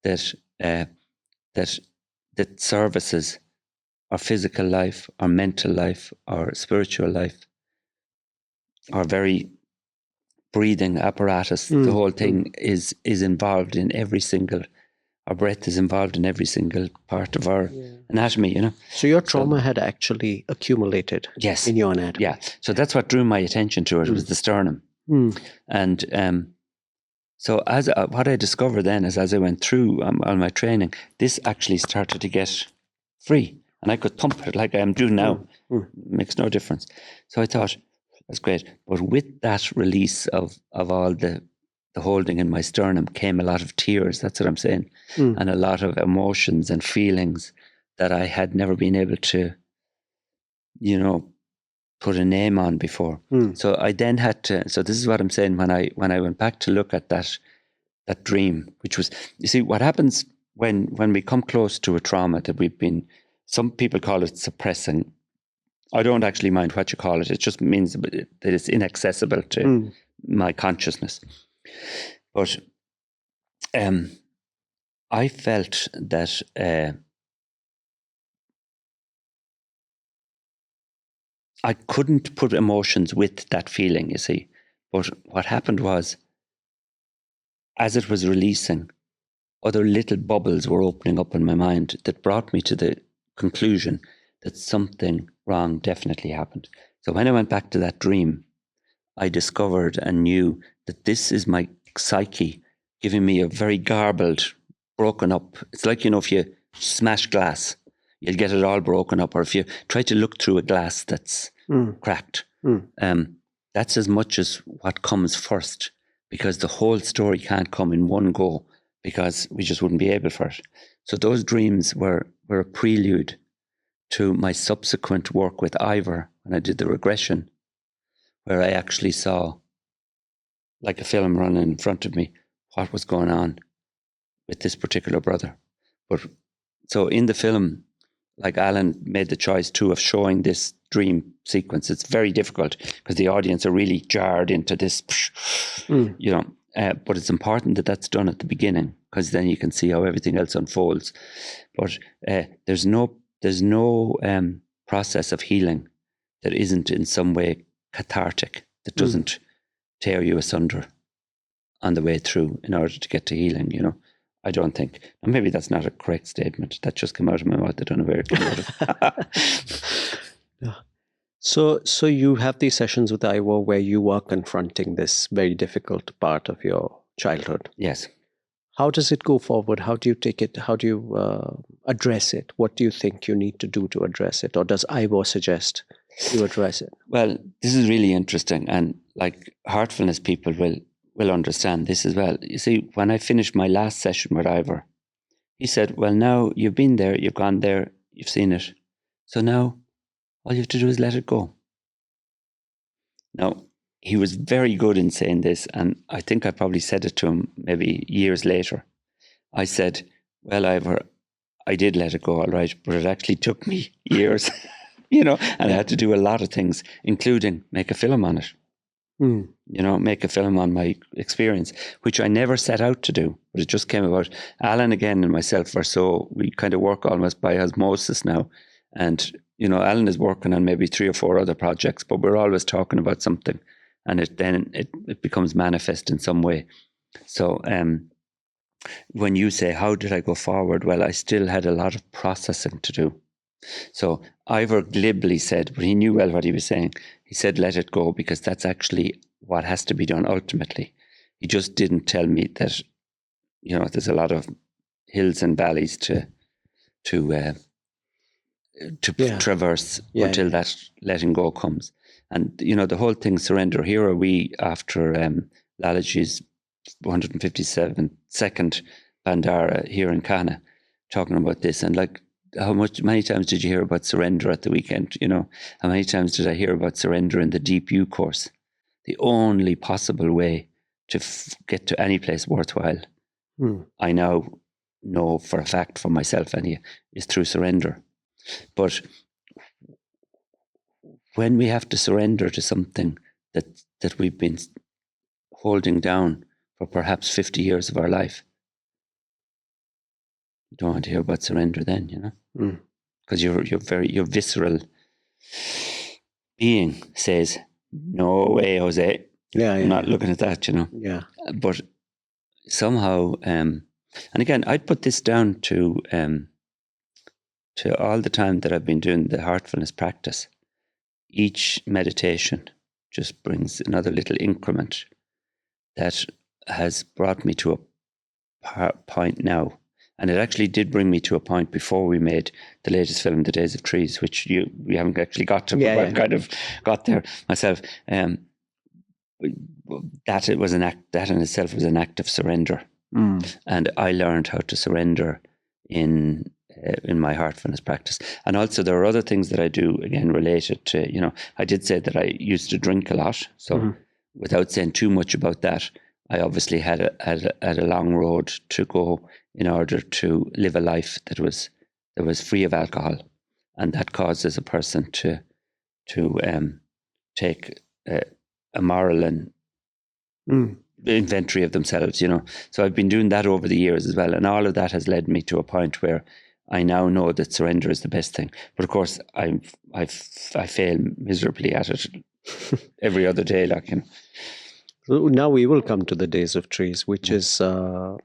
that services our physical life, our mental life, our spiritual life, our very breathing apparatus. The whole thing is involved in every single. Our breath is involved in every single part of our anatomy. So your trauma had actually accumulated. Yes. In your anatomy. Yeah. So that's what drew my attention to it was the sternum, and so what I discovered then is as I went through all my training, this actually started to get free. And I could thump it like I am doing now. Makes no difference. So I thought, that's great. But with that release of all the holding in my sternum came a lot of tears. That's what I'm saying. And a lot of emotions and feelings that I had never been able to, put a name on before. So I then had to, so this is what I'm saying when I went back to look at that dream, which was, you see, what happens when we come close to a trauma that we've been, some people call it suppressing. I don't actually mind what you call it. It just means that it's inaccessible to my consciousness. But I felt that I couldn't put emotions with that feeling, you see. But what happened was, as it was releasing, other little bubbles were opening up in my mind that brought me to the conclusion that something wrong definitely happened. So when I went back to that dream, I discovered and knew that this is my psyche giving me a very garbled, broken up. It's like, if you smash glass, you'll get it all broken up. Or if you try to look through a glass that's cracked, that's as much as what comes first, because the whole story can't come in one go, because we just wouldn't be able for it. So those dreams were a prelude to my subsequent work with Ivor when I did the regression, where I actually saw, like a film running in front of me, what was going on with this particular brother. But so in the film, like Alan made the choice too of showing this dream sequence. It's very difficult because the audience are really jarred into this, but it's important that that's done at the beginning, because then you can see how everything else unfolds. But there's no process of healing that isn't in some way cathartic, that doesn't tear you asunder. on the way through in order to get to healing, you know. I don't think. And maybe that's not a correct statement. That just came out of my mouth. I don't know where it came out of. Yeah. So you have these sessions with Ivor where you are confronting this very difficult part of your childhood. Yes. How does it go forward? How do you take it? How do you address it? What do you think you need to do to address it? Or does Ivor suggest you address it? Well, this is really interesting. And like heartfulness people will understand this as well. You see, when I finished my last session with Ivor, he said, well, now you've been there, you've gone there, you've seen it. So now all you have to do is let it go. Now, he was very good in saying this, and I think I probably said it to him maybe years later. I said, well, Ivor, I did let it go, all right, but it actually took me years, you know, and I had to do a lot of things, including make a film on it. You know, make a film on my experience, which I never set out to do, but it just came about. Alan, again, and myself we kind of work almost by osmosis now. And, you know, Alan is working on maybe 3 or 4 other projects, but we're always talking about something, and it becomes manifest in some way. So when you say, how did I go forward? Well, I still had a lot of processing to do. So Ivor glibly said, but he knew well what he was saying. He said, let it go, because that's actually what has to be done ultimately. He just didn't tell me that, you know, there's a lot of hills and valleys to traverse until that letting go comes. And, you know, the whole thing, surrender. Here are we after Lalaji's 157nd Bandara here in Kanha, talking about this. And like, many times did you hear about surrender at the weekend? You know, how many times did I hear about surrender in the Deep U course? The only possible way to get to any place worthwhile, I now know for a fact for myself, is through surrender. But when we have to surrender to something that we've been holding down for perhaps 50 years of our life, you don't want to hear about surrender then, you know, because your visceral being says, no way, Jose. I'm not looking at that, you know. Yeah. But somehow, and again, I'd put this down to all the time that I've been doing the heartfulness practice. Each meditation just brings another little increment that has brought me to a point now. And it actually did bring me to a point before we made the latest film, The Days of Trees, which we haven't actually got to, but I've kind of got there myself. That it was that in itself was an act of surrender. And I learned how to surrender in my heartfulness practice. And also there are other things that I do, again, related to, you know, I did say that I used to drink a lot. So without saying too much about that, I obviously had a long road to go in order to live a life that was free of alcohol, and that causes a person to take a moral and inventory of themselves, you know. So I've been doing that over the years as well, and all of that has led me to a point where I now know that surrender is the best thing. But of course, I fail miserably at it every other day, like, you know. Now we will come to The Days of Trees, which is the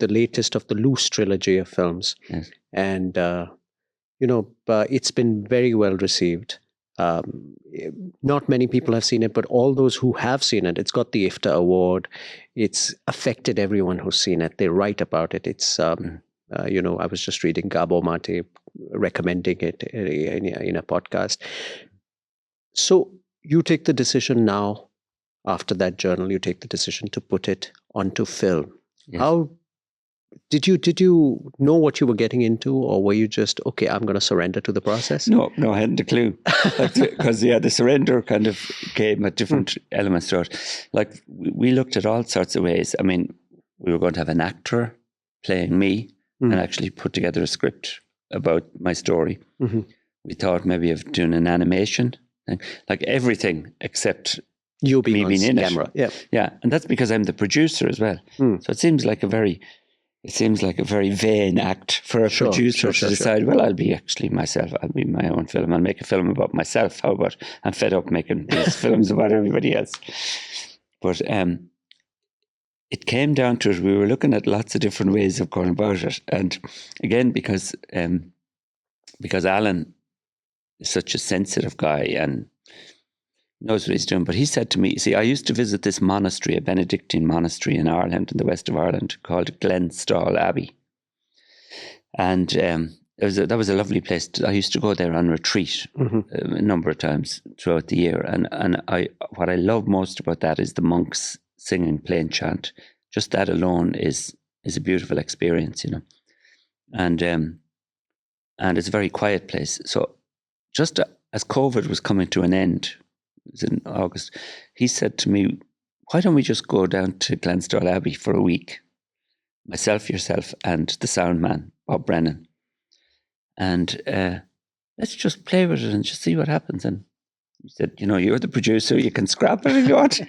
latest of the loose trilogy of films. Yes. And, you know, it's been very well received. Not many people have seen it, but all those who have seen it, it's got the IFTA award. It's affected everyone who's seen it. They write about it. It's, you know, I was just reading Gabo Mate recommending it in a podcast. So you take the decision now. After that journal, you take the decision to put it onto film. Yes. How did you know what you were getting into, or were you just, okay, I'm going to surrender to the process? No, I hadn't a clue. Because the surrender kind of came at different elements to it. Like, we looked at all sorts of ways. I mean, we were going to have an actor playing me and actually put together a script about my story. We thought maybe of doing an animation, like everything except you being me being in camera. It. Yeah, and that's because I'm the producer as well. So it seems like a very vain act for a producer to decide, well, I'll be actually myself. I'll be my own film. I'll make a film about myself. How about, I'm fed up making these films about everybody else. But it came down to it. We were looking at lots of different ways of going about it. And again, because Alan is such a sensitive guy and knows what he's doing. But he said to me, see, I used to visit this monastery, a Benedictine monastery in Ireland, in the west of Ireland, called Glenstall Abbey. And that was a lovely place. I used to go there on retreat a number of times throughout the year. And what I love most about that is the monks singing plain chant. Just that alone is a beautiful experience, you know. And it's a very quiet place. So just as COVID was coming to an end, it was in August, he said to me, why don't we just go down to Glenstall Abbey for a week? Myself, yourself, and the sound man, Bob Brennan. And let's just play with it and just see what happens. And he said, you know, you're the producer, you can scrap it if you want.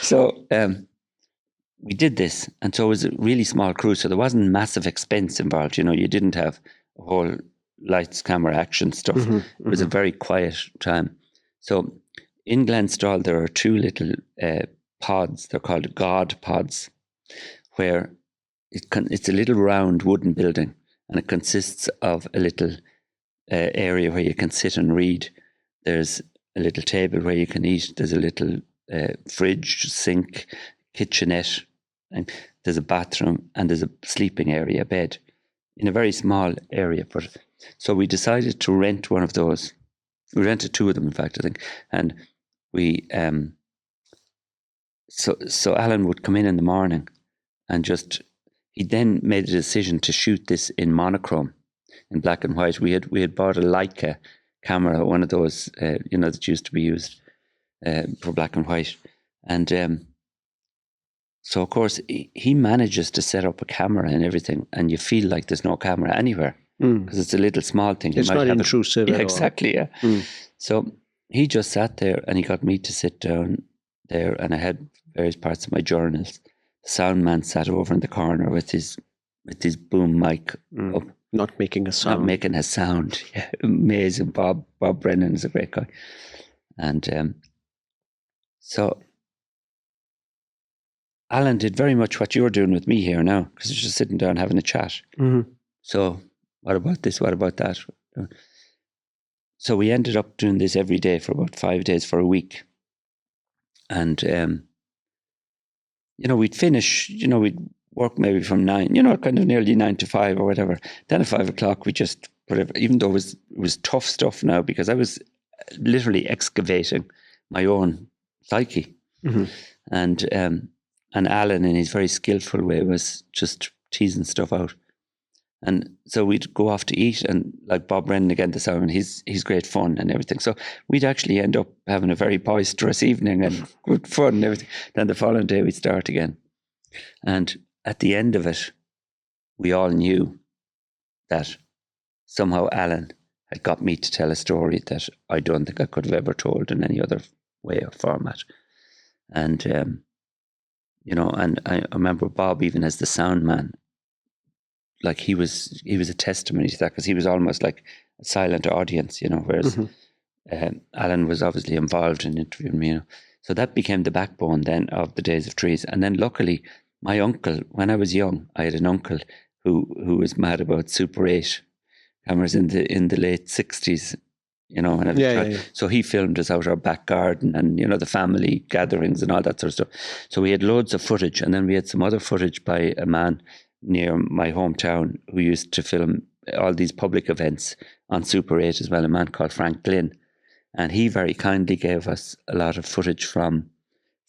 So we did this. And so it was a really small crew. So there wasn't massive expense involved. You know, you didn't have a whole lights, camera, action stuff. It was a very quiet time. So in Glenstall, there are two little pods. They're called God pods, where it's a little round wooden building. And it consists of a little area where you can sit and read. There's a little table where you can eat. There's a little fridge, sink, kitchenette. And there's a bathroom and there's a sleeping area, a bed, in a very small area. So we decided to rent one of those. We rented two of them, in fact, I think. And we, so Alan would come in the morning and he then made a decision to shoot this in monochrome, in black and white. We had bought a Leica camera, one of those, that used to be used for black and white. And so, of course, he manages to set up a camera and everything, and you feel like there's no camera anywhere because it's a little small thing. It's not intrusive at all. Exactly, yeah. So he just sat there and he got me to sit down there, and I had various parts of my journals. The sound man sat over in the corner with his boom mic up. Not making a sound. Not making a sound. Yeah, amazing. Bob Brennan is a great guy. And so Alan did very much what you're doing with me here now, because he's just sitting down having a chat. So what about this? What about that? So we ended up doing this every day for about 5 days for a week. And we'd finish, we'd work maybe from 9, kind of nearly 9 to 5 or whatever. Then at 5 o'clock, we just, whatever, even though it was tough stuff now, because I was literally excavating my own psyche. And Alan, in his very skillful way, was just teasing stuff out. And so we'd go off to eat, and like Bob Brennan again, the sound, he's great fun and everything. So we'd actually end up having a very boisterous evening and good fun and everything. Then the following day we'd start again. And at the end of it, we all knew that somehow Alan had got me to tell a story that I don't think I could have ever told in any other way or format. And, and I remember Bob, even as the sound man, like he was a testimony to that, because he was almost like a silent audience, whereas Alan was obviously involved in interviewing me, So that became the backbone then of the Days of Trees. And then luckily, my uncle, when I was young, I had an uncle who was mad about Super 8 cameras in the late 60s, when I was trying. Yeah. So he filmed us out our back garden and, the family gatherings and all that sort of stuff. So we had loads of footage, and then we had some other footage by a man near my hometown who used to film all these public events on Super 8 as well, a man called Frank Glynn. And he very kindly gave us a lot of footage from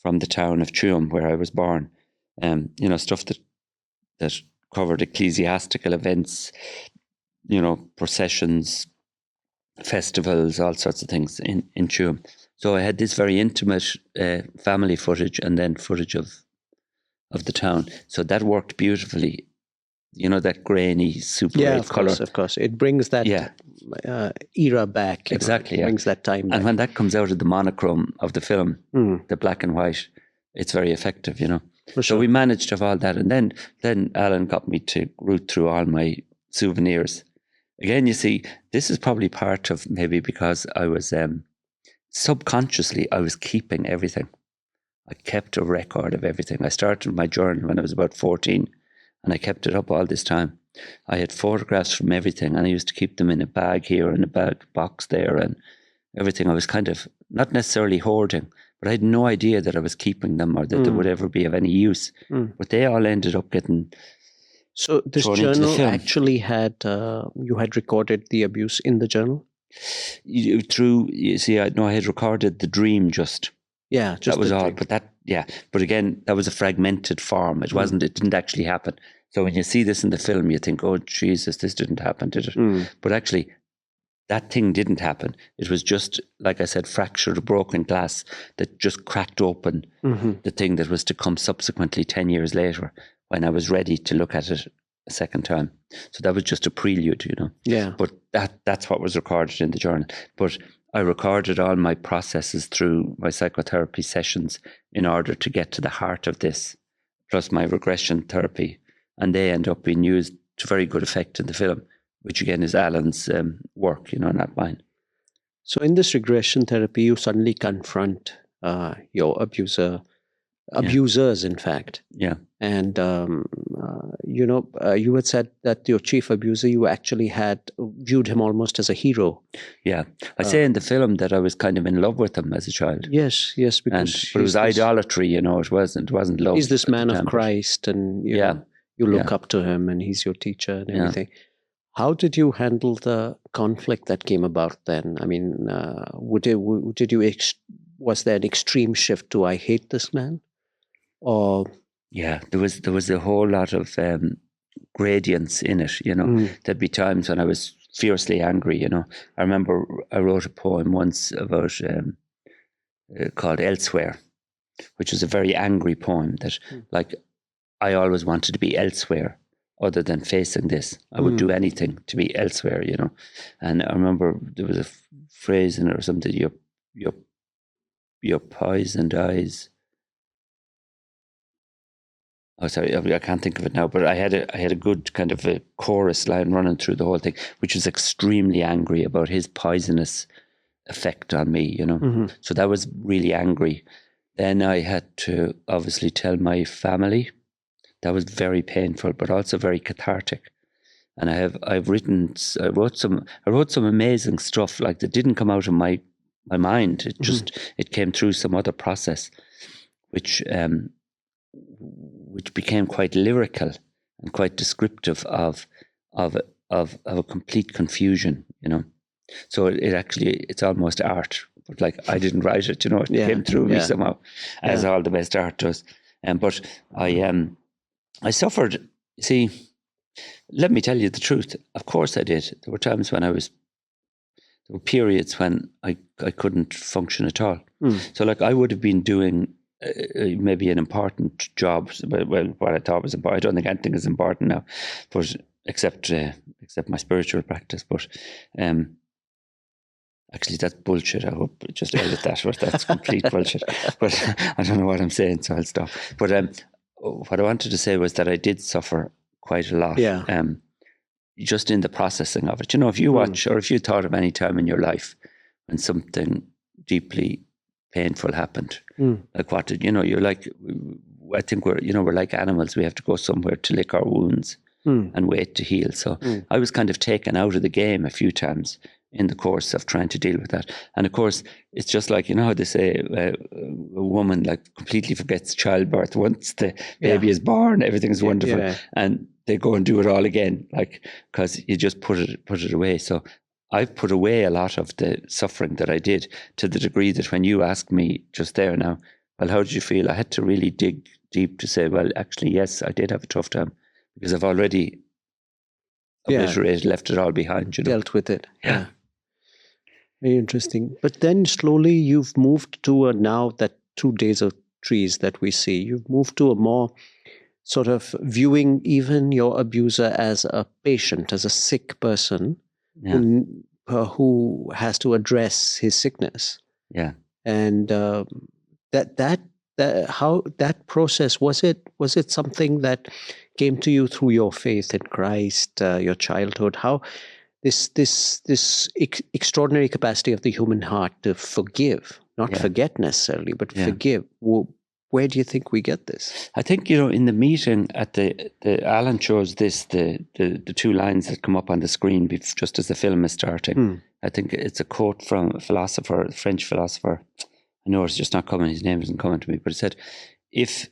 the town of Tuam, where I was born. Stuff that covered ecclesiastical events, processions, festivals, all sorts of things in Tuam. So I had this very intimate family footage, and then footage of the town. So that worked beautifully. That grainy Super 8 colour. Of course. It brings that era back. Exactly. It brings that time back. And when that comes out of the monochrome of the film, the black and white, it's very effective, For sure. So we managed to have all that. And then Alan got me to root through all my souvenirs. Again, you see, this is probably part of maybe because I was subconsciously, I was keeping everything. I kept a record of everything. I started my journal when I was about 14, and I kept it up all this time. I had photographs from everything, and I used to keep them in a bag here and a bag box there and everything. I was kind of not necessarily hoarding, but I had no idea that I was keeping them or that they would ever be of any use. But they all ended up getting. So this journal actually had, you had recorded the abuse in the journal? I had recorded the dream just. Yeah, just that was all. Dream. But again, that was a fragmented form. It wasn't. It didn't actually happen. So when you see this in the film, you think, "Oh Jesus, this didn't happen, did it?" But actually, that thing didn't happen. It was just, like I said, fractured, broken glass that just cracked open the thing that was to come subsequently 10 years later when I was ready to look at it a second time. So that was just a prelude, Yeah. But that's what was recorded in the journal. But I recorded all my processes through my psychotherapy sessions in order to get to the heart of this, plus my regression therapy. And they end up being used to very good effect in the film, which again is Alan's work, not mine. So in this regression therapy, you suddenly confront your abusers, in fact. Yeah. And, you had said that your chief abuser, you actually had viewed him almost as a hero. Yeah. I say in the film that I was kind of in love with him as a child. Yes, because... But it was idolatry, it wasn't love. He's this man of Christ, and you look up to him, and he's your teacher and everything. How did you handle the conflict that came about then? I mean, was there an extreme shift to "I hate this man"? Or there was a whole lot of gradients in it. There'd be times when I was fiercely angry. I remember I wrote a poem once about called "Elsewhere," which was a very angry poem that, like, I always wanted to be elsewhere other than facing this. I would do anything to be elsewhere, And I remember there was a phrase in it or something, your poisoned eyes. Oh, sorry, I can't think of it now, but I had a good kind of a chorus line running through the whole thing, which was extremely angry about his poisonous effect on me, So that was really angry. Then I had to obviously tell my family. That was very painful, but also very cathartic. And I wrote some amazing stuff, like, that didn't come out of my mind. It came through some other process, which became quite lyrical and quite descriptive of a complete confusion, So it's almost art, but like I didn't write it, it came through me somehow, as all the best art does. But I suffered. See, let me tell you the truth. Of course I did. There were times when there were periods when I couldn't function at all. So, like, I would have been doing maybe an important job. Well, what I thought was important. I don't think anything is important now, but except my spiritual practice. But actually, that's bullshit. I hope just edit that. Or that's complete bullshit. But I don't know what I'm saying, so I'll stop. But what I wanted to say was that I did suffer quite a lot. Yeah. Just in the processing of it. If you watch, or if you thought of any time in your life when something deeply painful happened, like what did, you're like, I think we're like animals. We have to go somewhere to lick our wounds and wait to heal. So I was kind of taken out of the game a few times in the course of trying to deal with that. And of course, it's just like, how they say, a woman like completely forgets childbirth. Once the baby is born, everything's wonderful. Yeah. And they go and do it all again, like, because you just put it away. So I've put away a lot of the suffering that I did, to the degree that when you asked me just there now, well, how did you feel? I had to really dig deep to say, well, actually, yes, I did have a tough time, because I've already obliterated, left it all behind. Dealt with it. Yeah. Very interesting. But then slowly you've moved to now that 2 days of trees that we see, you've moved to a more sort of viewing even your abuser as a patient, as a sick person who has to address his sickness. Yeah. And how that process, was it something that came to you through your faith in Christ, your childhood? How this extraordinary capacity of the human heart to forgive, not forget necessarily, but forgive. where do you think we get this? I think, in the meeting at the Alan chose this, the two lines that come up on the screen just as the film is starting. I think it's a quote from a French philosopher. I know it's just not coming, his name isn't coming to me, but it said, if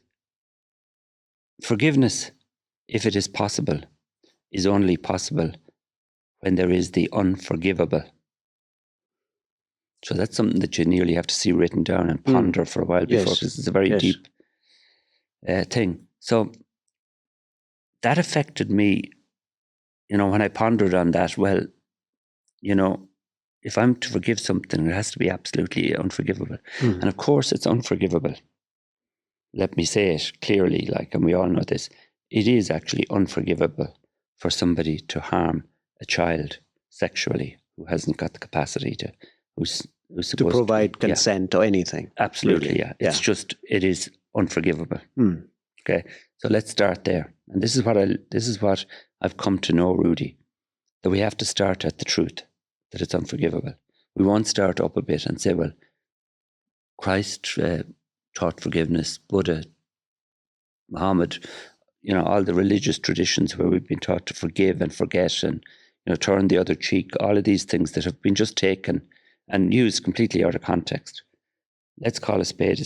forgiveness, if it is possible, is only possible when there is the unforgivable. So that's something that you nearly have to see written down and ponder for a while before, because it's a very deep thing. So that affected me, when I pondered on that. Well, if I'm to forgive something, it has to be absolutely unforgivable. And of course, it's unforgivable. Let me say it clearly, and we all know this. It is actually unforgivable for somebody to harm a child sexually who hasn't got the capacity who's supposed to provide consent or anything. Absolutely, really. It's just, it is unforgivable. Okay, so let's start there. And this is what I've come to know, Rudy, that we have to start at the truth, that it's unforgivable. We won't start up a bit and say, well, Christ taught forgiveness, Buddha, Muhammad, all the religious traditions where we've been taught to forgive and forget and, turn the other cheek, all of these things that have been just taken and used completely out of context. Let's call a spade,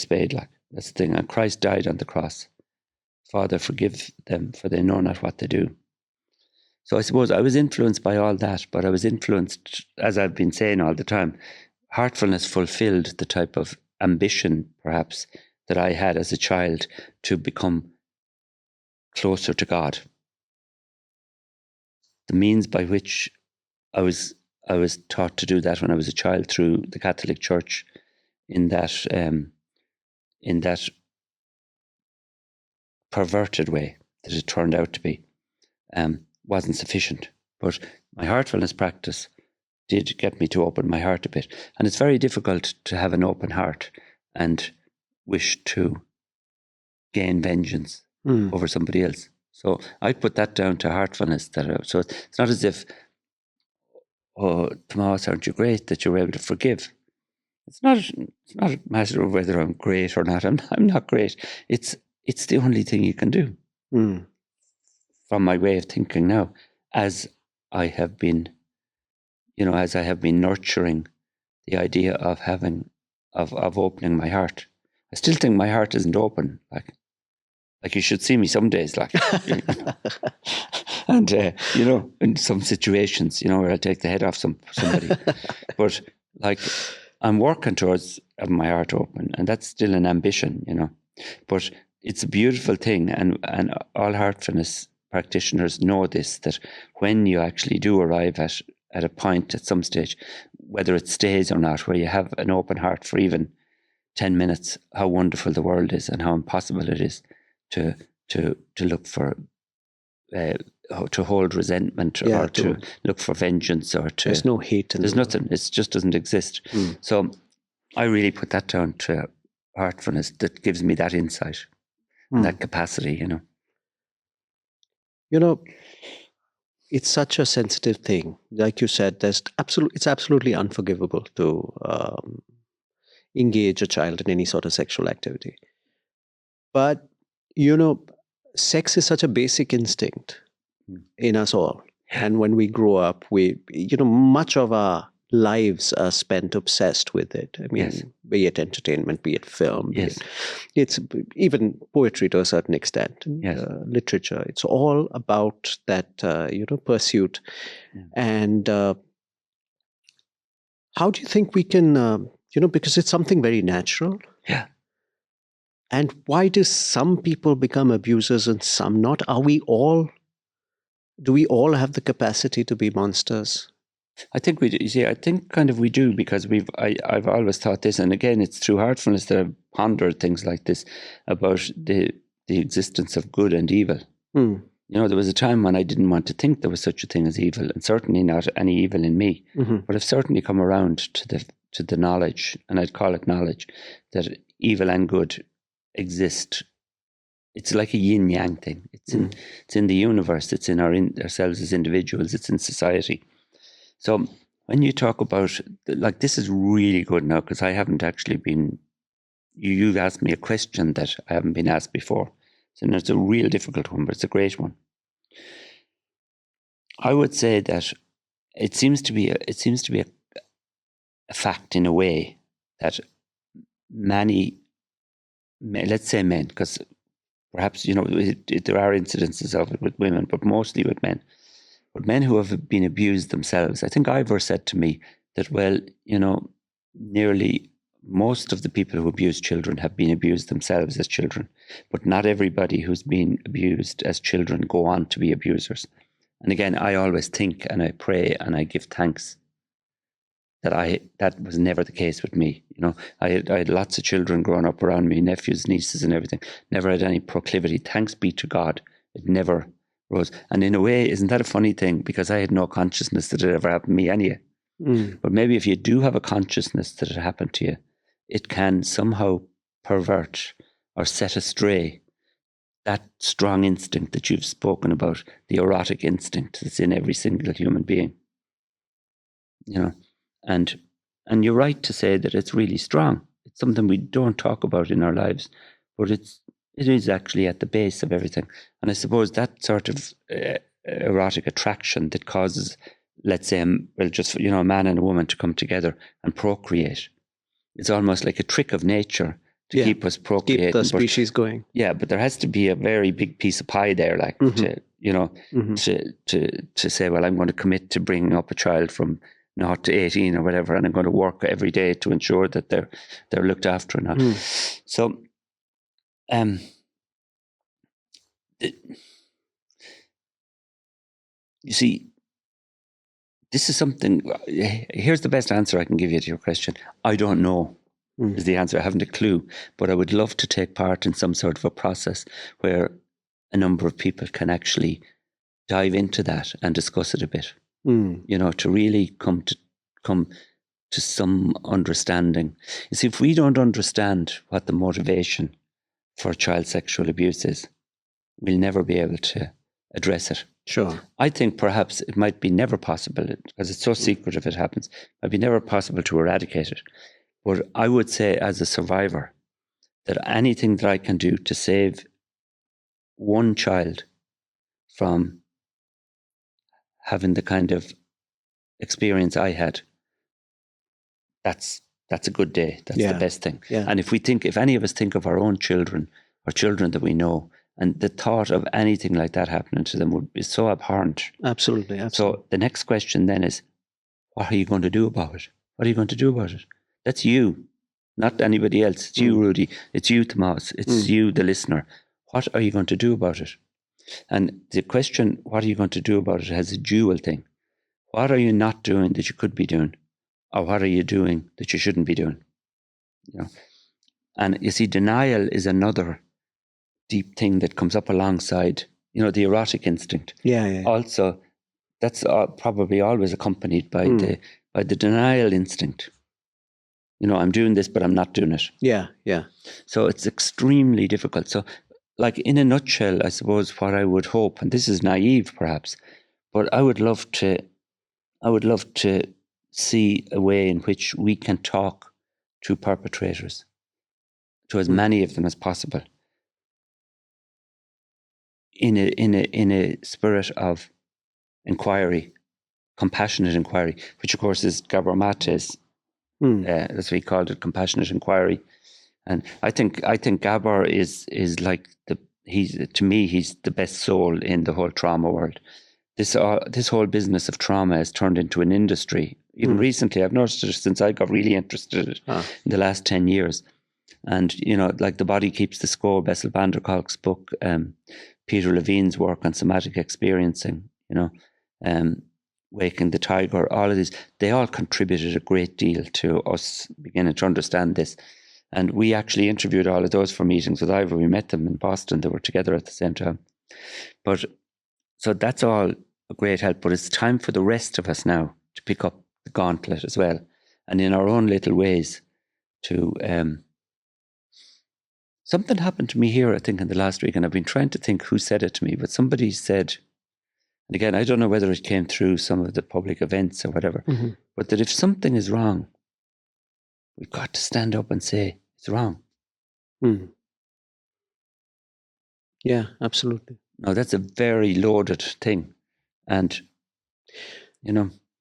that's the thing. And Christ died on the cross. Father, forgive them, for they know not what they do. So I suppose I was influenced by all that, but I was influenced, as I've been saying all the time, Heartfulness fulfilled the type of ambition, perhaps, that I had as a child to become closer to God. The means by which I was taught to do that when I was a child through the Catholic Church, in that perverted way that it turned out to be, wasn't sufficient. But my heartfulness practice did get me to open my heart a bit. And it's very difficult to have an open heart and wish to gain vengeance over somebody else. So I put that down to heartfulness. So it's not as if, oh, Tomas, aren't you great that you're able to forgive? It's not a matter of whether I'm great or not. I'm not great. It's the only thing you can do. From my way of thinking now, as I have been nurturing the idea of of opening my heart. I still think my heart isn't open. Like you should see me some days, and in some situations, where I take the head off somebody. But I'm working towards having my heart open, and that's still an ambition, But it's a beautiful thing, and all heartfulness practitioners know this, that when you actually do arrive at a point at some stage, whether it stays or not, where you have an open heart for even 10 minutes, how wonderful the world is and how impossible it is to look for, to hold resentment or to look for vengeance or to... There's no hate. There's nothing. It just doesn't exist. So I really put that down to heartfulness that gives me that insight and that capacity, It's such a sensitive thing. Like you said, it's absolutely unforgivable to engage a child in any sort of sexual activity. But, sex is such a basic instinct in us all. And when we grow up, much of our lives are spent obsessed with it. I mean, be it entertainment, be it film, it's even poetry to a certain extent, literature. It's all about that, pursuit. And how do you think we can, because it's something very natural. Yeah. And why do some people become abusers and some not? Do we all have the capacity to be monsters? I think we do. I think kind of we do, because I've always thought this, and again, it's through heartfulness that I've pondered things like this about the existence of good and evil. There was a time when I didn't want to think there was such a thing as evil, and certainly not any evil in me. But I've certainly come around to the knowledge, and I'd call it knowledge, that evil and good exist. It's like a yin-yang thing. It's in the universe. It's in ourselves as individuals. It's in society. So when you talk about, this is really good now, because I haven't actually been you've asked me a question that I haven't been asked before. So it's a real difficult one, but it's a great one. I would say that it seems to be a fact in a way that many, let's say men, because perhaps, there are incidences of it with women, but mostly with men. But men who have been abused themselves. I think Ivor said to me that, well, nearly most of the people who abuse children have been abused themselves as children, but not everybody who's been abused as children go on to be abusers. And again, I always think and I pray and I give thanks that was never the case with me. I had lots of children growing up around me, nephews, nieces and everything. Never had any proclivity. Thanks be to God. It never rose. And in a way, isn't that a funny thing? Because I had no consciousness that it ever happened to me anyway. But maybe if you do have a consciousness that it happened to you, it can somehow pervert or set astray that strong instinct that you've spoken about, the erotic instinct that's in every single human being. And you're right to say that it's really strong. It's something we don't talk about in our lives, but it is actually at the base of everything. And I suppose that sort of erotic attraction that causes, let's say, a man and a woman to come together and procreate. It's almost like a trick of nature to keep us procreating. Keep the species going. Yeah, but there has to be a very big piece of pie there, like to say, well, I'm going to commit to bringing up a child from 0 to 18 or whatever, and I'm going to work every day to ensure that they're looked after or not. So, you see, this is something. Here's the best answer I can give you to your question. I don't know. Is the answer. I haven't a clue, but I would love to take part in some sort of a process where a number of people can actually dive into that and discuss it a bit. To really come to some understanding. You see, if we don't understand what the motivation for child sexual abuse is, we'll never be able to address it. Sure. I think perhaps it might be never possible, because it's so secretive it happens, it might be never possible to eradicate it. But I would say, as a survivor, that anything that I can do to save one child from having the kind of experience I had, that's a good day. That's the best thing. Yeah. And if any of us think of our own children or children that we know, and the thought of anything like that happening to them would be so abhorrent. Absolutely. So the next question then is, what are you going to do about it? What are you going to do about it? That's you, not anybody else. It's you, Rudy. It's you, Tomas. It's you, the listener. What are you going to do about it? And the question, what are you going to do about it, has a dual thing. What are you not doing that you could be doing? Or what are you doing that you shouldn't be doing? And you see, denial is another deep thing that comes up alongside, the erotic instinct. Yeah. Also, that's probably always accompanied by the denial instinct. I'm doing this, but I'm not doing it. Yeah. So it's extremely difficult. So, like, in a nutshell, I suppose what I would hope, and this is naive perhaps, but I would love to see a way in which we can talk to perpetrators, to as many of them as possible, in a spirit of inquiry, compassionate inquiry, which of course is Gabor Mate's. That's what he called it, compassionate inquiry. And I think Gabor is like he's the best soul in the whole trauma world. This whole business of trauma has turned into an industry. Even recently, I've noticed it since I got really interested in it in the last 10 years. And, like The Body Keeps the Score, Bessel van der Kolk's book, Peter Levine's work on somatic experiencing, Waking the Tiger, all of these, they all contributed a great deal to us beginning to understand this. And we actually interviewed all of those for meetings with Ivor. We met them in Boston. They were together at the same time. But so that's all a great help. But it's time for the rest of us now to pick up the gauntlet as well. And in our own little ways to... something happened to me here, I think, in the last week. And I've been trying to think who said it to me. But somebody said... And again, I don't know whether it came through some of the public events or whatever, but that if something is wrong, we've got to stand up and say, it's wrong. Mm. Yeah, absolutely. No, that's a very loaded thing. And,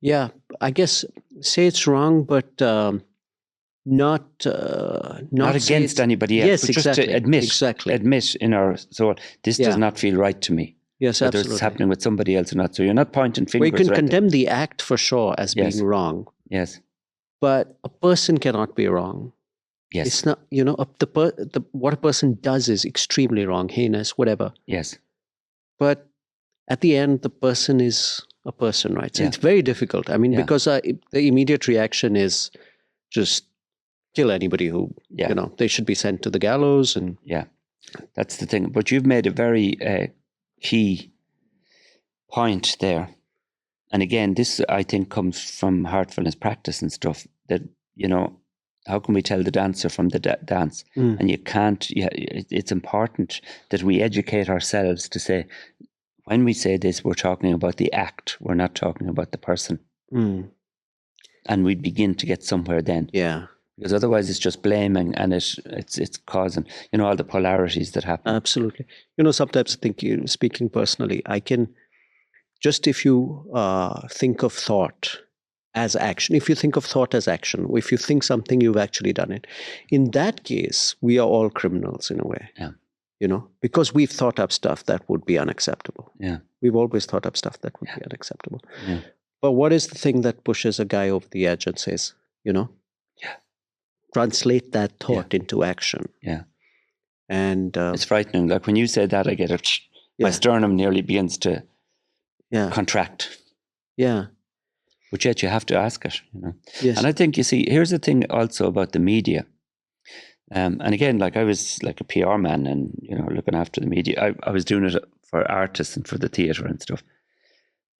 Yeah, I guess say it's wrong, but not not say against it's, anybody else, yes, but exactly, just to admit in our soul, this does Yeah. not feel right to me. Yes, whether absolutely. it's happening with somebody else or not. So you're not pointing fingers. Well, you can or anything. condemn the act for sure as Yes. being wrong, Yes. but a person cannot be wrong. Yes. It's not, what a person does is extremely wrong, heinous, whatever. Yes. But at the end, the person is a person, right? So Yeah. it's very difficult. I mean, Yeah. because the immediate reaction is just kill anybody who, they should be sent to the gallows. And yeah, that's the thing. But you've made a very key point there. And again, this, I think, comes from heartfulness practice and stuff, that, how can we tell the dancer from the dance? Mm. And you can't, it's important that we educate ourselves to say, when we say this, we're talking about the act, we're not talking about the person. Mm. And we begin to get somewhere then. Yeah. Because otherwise it's just blaming, and it's causing, all the polarities that happen. Absolutely. Sometimes I think, speaking personally, I can, just if you think of thought as action, if you think of thought as action, or if you think something, you've actually done it. In that case, we are all criminals in a way. Yeah. Because we've thought up stuff that would be unacceptable. Yeah. We've always thought up stuff that would be unacceptable. Yeah. But what is the thing that pushes a guy over the edge and says, Yeah. translate that thought into action? Yeah. And it's frightening. Like when you say that, I get it. My sternum nearly begins to contract. Yeah. But yet you have to ask it, Yes. And I think, you see, here's the thing also about the media. And again, like I was like a PR man and, looking after the media. I was doing it for artists and for the theatre and stuff.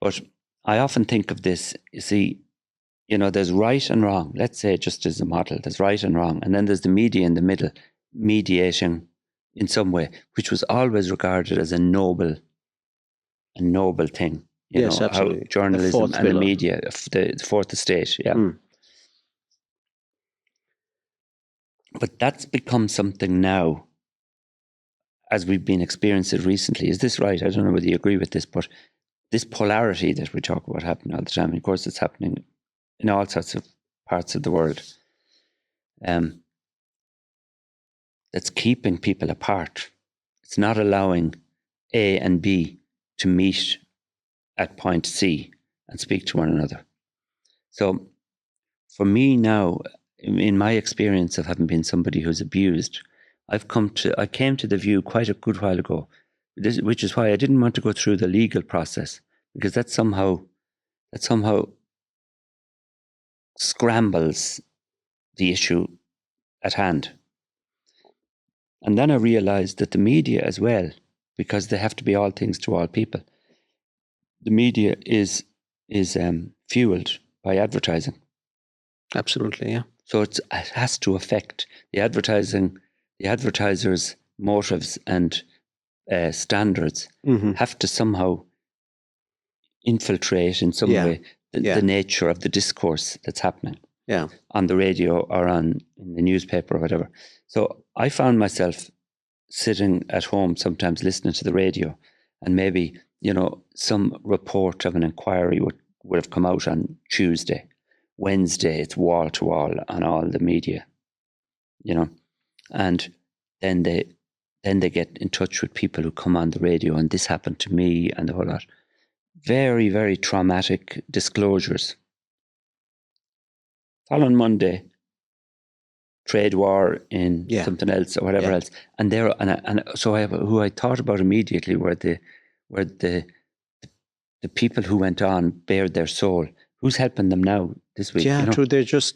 But I often think of this, you see, there's right and wrong. Let's say just as a model, there's right and wrong. And then there's the media in the middle, mediating in some way, which was always regarded as a noble thing. Yes, absolutely. How journalism and the media, the fourth estate, yeah. Mm. But that's become something now, as we've been experiencing it recently. Is this right? I don't know whether you agree with this, but this polarity that we talk about happening all the time, and of course it's happening in all sorts of parts of the world, that's keeping people apart. It's not allowing A and B to meet at point C and speak to one another. So for me now, in my experience of having been somebody who's abused, I came to the view quite a good while ago, which is why I didn't want to go through the legal process, because that somehow scrambles the issue at hand. And then I realized that the media as well, because they have to be all things to all people, the media is fueled by advertising. Absolutely, yeah. So it has to affect the advertisers' motives and standards have to somehow infiltrate in some way the nature of the discourse that's happening on the radio or in the newspaper or whatever. So I found myself sitting at home sometimes listening to the radio, and maybe, some report of an inquiry would have come out on Tuesday. Wednesday, it's wall to wall on all the media, and then they get in touch with people who come on the radio, and this happened to me and the whole lot. Very, very traumatic disclosures. Following Monday, trade war in something else or whatever else, and so who I thought about immediately were the people who went on bared their soul. Who's helping them now this week? Yeah, true. They're just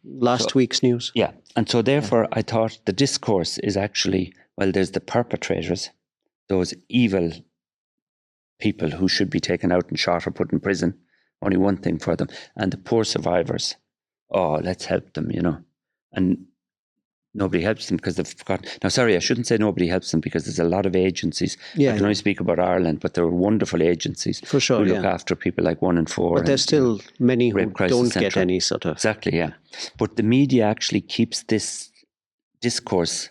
last week's news. Yeah. And so therefore I thought the discourse is actually, well, there's the perpetrators, those evil people who should be taken out and shot or put in prison. Only one thing for them. And the poor survivors. Oh, let's help them, And nobody helps them because they've forgotten. Now, sorry, I shouldn't say nobody helps them, because there's a lot of agencies. I can only speak about Ireland, but there are wonderful agencies for sure, who look after people like 1 in 4. But there's still many who don't get any sort of... Exactly, yeah. But the media actually keeps this discourse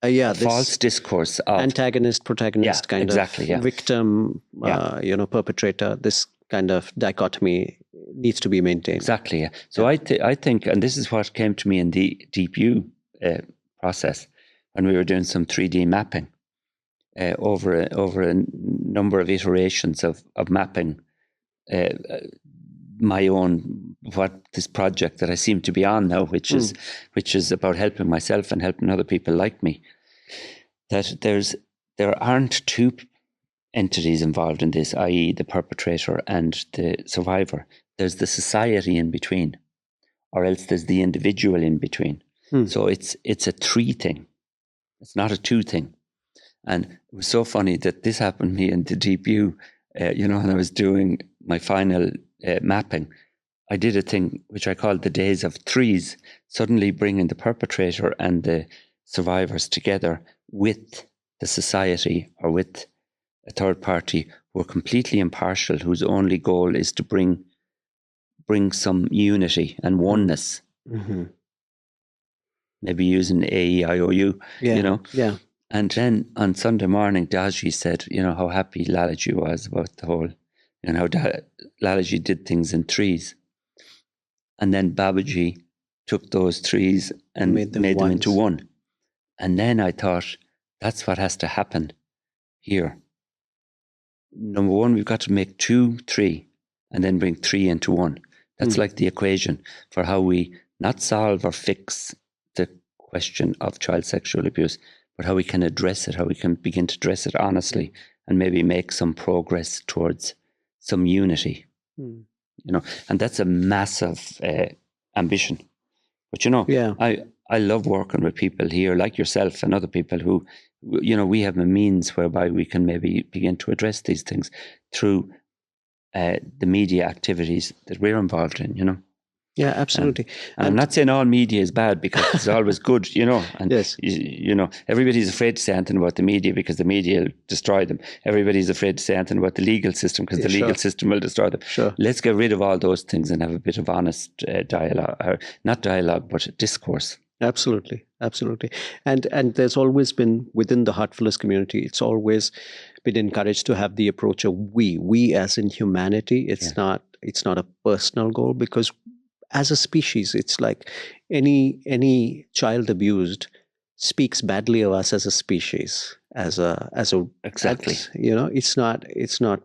Yeah, false discourse of antagonist, protagonist kind of victim, perpetrator. This kind of dichotomy needs to be maintained. Exactly. Yeah. So I think, and this is what came to me in the DeepU process when we were doing some 3D mapping over a number of iterations of mapping my own this project that I seem to be on now, which is about helping myself and helping other people like me. That there aren't two entities involved in this, i.e. the perpetrator and the survivor. There's the society in between, or else there's the individual in between. So it's a 3 thing. It's not a 2 thing. And it was so funny that this happened to me in the DeepU, when I was doing my final mapping. I did a thing which I called the days of 3s, suddenly bringing the perpetrator and the survivors together with the society or with a third party who are completely impartial, whose only goal is to bring some unity and oneness. Mm-hmm. Maybe using AEIOU, Yeah. And then on Sunday morning, Daji said, how happy Lalaji was about the whole, how Lalaji did things in 3s. And then Babaji took those 3s and made them into 1. And then I thought, that's what has to happen here. Number 1, we've got to make 2, 3, and then bring 3 into 1. That's like the equation for how we not solve or fix the question of child sexual abuse, but how we can address it, how we can begin to address it honestly and maybe make some progress towards some unity. And that's a massive ambition. But I love working with people here like yourself and other people who, we have a means whereby we can maybe begin to address these things through the media activities that we're involved in, Yeah, absolutely. And I'm not saying all media is bad, because it's always good, And, yes. Everybody's afraid to say anything about the media because the media will destroy them. Everybody's afraid to say anything about the legal system because the legal system will destroy them. Sure. Let's get rid of all those things and have a bit of honest dialogue, or not dialogue, but discourse. Absolutely. And there's always been, within the Heartfulness community, it's always been encouraged to have the approach of we as in humanity. It's not a personal goal, because as a species, it's like any child abused speaks badly of us as a species, as a exactly. It's not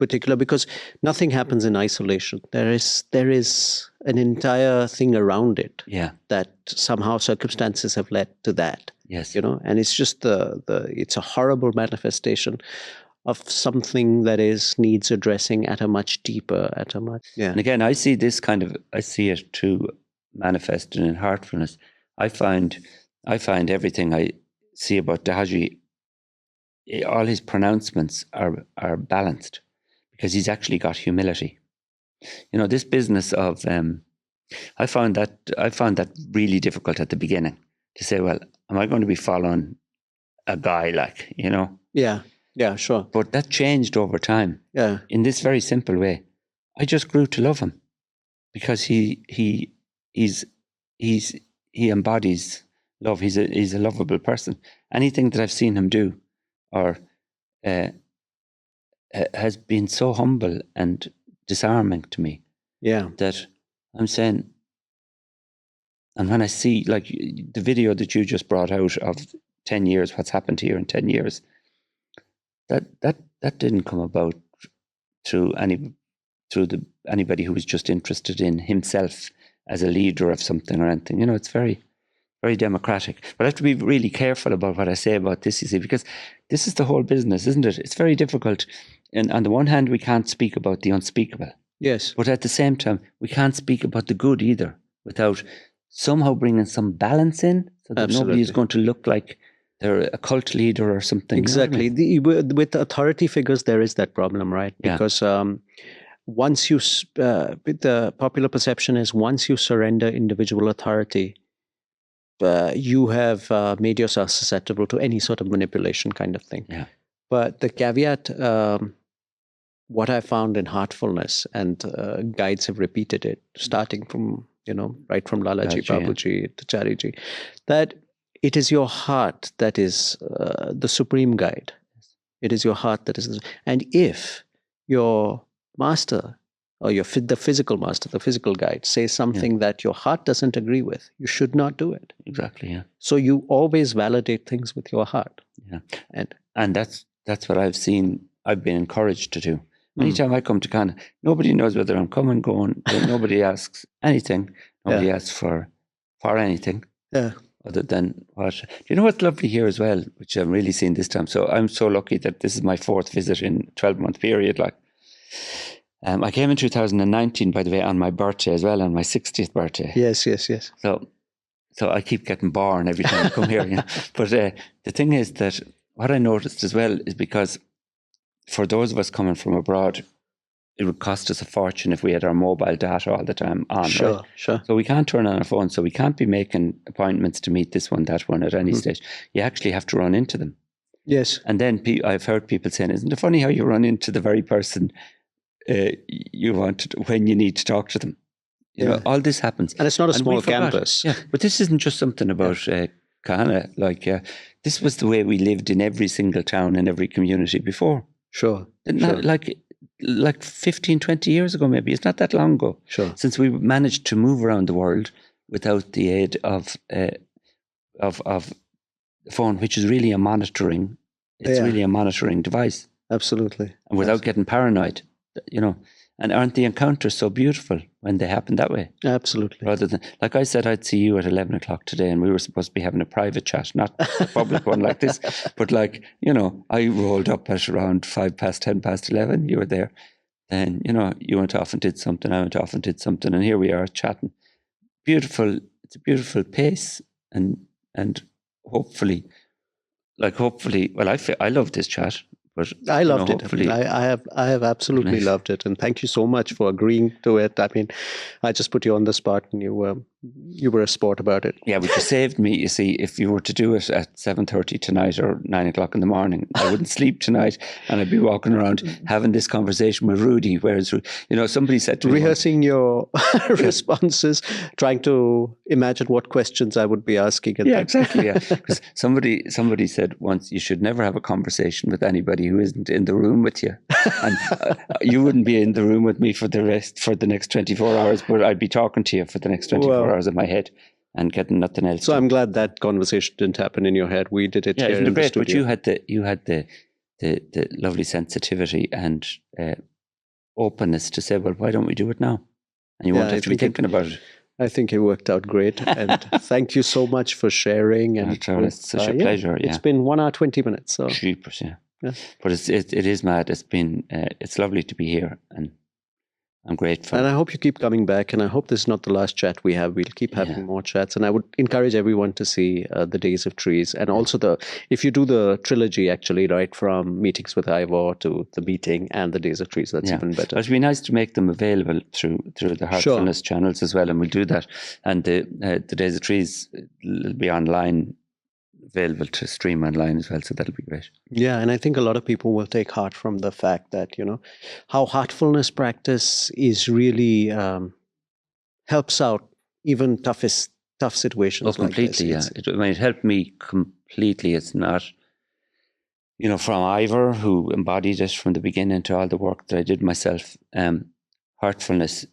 particular, because nothing happens in isolation. There is an entire thing around it. Yeah. That somehow circumstances have led to that. Yes. And it's just it's a horrible manifestation of something that needs addressing at a much deeper, And again, I see it too manifested in Heartfulness. I find everything I see about Daji, all his pronouncements are balanced, because he's actually got humility. This business of I found that really difficult at the beginning, to say, well, am I going to be following a guy like, Yeah, sure. But that changed over time. Yeah. In this very simple way. I just grew to love him, because he embodies love. He's a lovable person. Anything that I've seen him do or has been so humble and disarming to me. Yeah. That I'm saying, and when I see like the video that you just brought out of 10 years, what's happened here in 10 years, that didn't come about through anybody who was just interested in himself as a leader of something or anything. It's very, very democratic. But I have to be really careful about what I say about this, you see, because this is the whole business, isn't it? It's very difficult. And on the one hand, we can't speak about the unspeakable. Yes. But at the same time, we can't speak about the good either, without somehow bringing some balance in, so that nobody is going to look like they're a cult leader or something. Exactly. With authority figures, there is that problem, right? Because once you, the popular perception is, once you surrender individual authority, you have made yourself susceptible to any sort of manipulation kind of thing. Yeah. But the caveat, what I found in Heartfulness, and guides have repeated it, starting from, right from Lalaji, Babuji to Chariji, that it is your heart that is the supreme guide. It is your heart that is, and if your master or the physical master, the physical guide, says something that your heart doesn't agree with, you should not do it. Exactly. Yeah. So you always validate things with your heart. Yeah. And that's what I've seen. I've been encouraged to do. Anytime I come to Kanha, nobody knows whether I'm coming, going. Nobody asks anything. Nobody asks for anything. Yeah. Other than what? Do you know what's lovely here as well, which I'm really seeing this time? So I'm so lucky that this is my 4th visit in a 12-month period. Like, I came in 2019, by the way, on my birthday as well, on my 60th birthday. Yes. So I keep getting born every time I come here. You know? But the thing is that what I noticed as well is because for those of us coming from abroad, it would cost us a fortune if we had our mobile data all the time on. Sure, right? sure. So we can't turn on our phone. So we can't be making appointments to meet this one, that one at any stage. You actually have to run into them. Yes. And then I've heard people saying, isn't it funny how you run into the very person you want when you need to talk to them? You know, all this happens. And it's not a small campus. Yeah, but this isn't just something about Kanha. Like, this was the way we lived in every single town and every community before. Sure. Like 15, 20 years ago, maybe. It's not that long ago. Sure. Since we managed to move around the world without the aid of the phone, which is really a monitoring. It's really a monitoring device. Absolutely. And without getting paranoid, you know. And aren't the encounters so beautiful when they happen that way? Absolutely. Rather than, like I said, I'd see you at 11 o'clock today and we were supposed to be having a private chat, not a public one like this. But like, you know, I rolled up at around 11:05. You were there. Then, you know, you went off and did something. I went off and did something. And here we are chatting. Beautiful. It's a beautiful pace. And hopefully, well, I love this chat. But I loved it. I have absolutely loved it, and thank you so much for agreeing to it. I mean, I just put you on the spot, and you were a sport about it. Yeah, but you saved me. You see, if you were to do it at 7:30 tonight or 9 o'clock in the morning, I wouldn't sleep tonight, and I'd be walking around having this conversation with Rudy. Whereas, you know, somebody said to me, rehearsing your responses, trying to imagine what questions I would be asking. Yeah, exactly. Yeah, because somebody said once, you should never have a conversation with anybody who isn't in the room with you, and you wouldn't be in the room with me for the next 24 hours, but I'd be talking to you for the next 24 hours in my head and getting nothing else. So I'm glad that conversation didn't happen in your head. We did it here in the studio. But you had the lovely sensitivity and openness to say, well, why don't we do it now? And you won't have to be thinking about it. I think it worked out great, and thank you so much for sharing. And it's such a pleasure. Yeah. It's been 1 hour 20 minutes. So Jeepers, yeah. But it is mad. It's lovely to be here, and I'm grateful. And I hope you keep coming back, and I hope this is not the last chat we have. We'll keep having more chats, and I would encourage everyone to see the Days of Trees, and also if you do the trilogy, actually, right, from Meetings with Ivor to the meeting and the Days of Trees, that's even better. It'd be nice to make them available through the Heartfulness channels as well, and we'll do that. And the Days of Trees will be online, available to stream online as well, so that'll be great. Yeah, and I think a lot of people will take heart from the fact that, you know, how heartfulness practice is really helps out even tough situations. Completely, like this. It helped me completely. It's not, you know, from Ivor, who embodied it from the beginning, to all the work that I did myself. Heartfulness.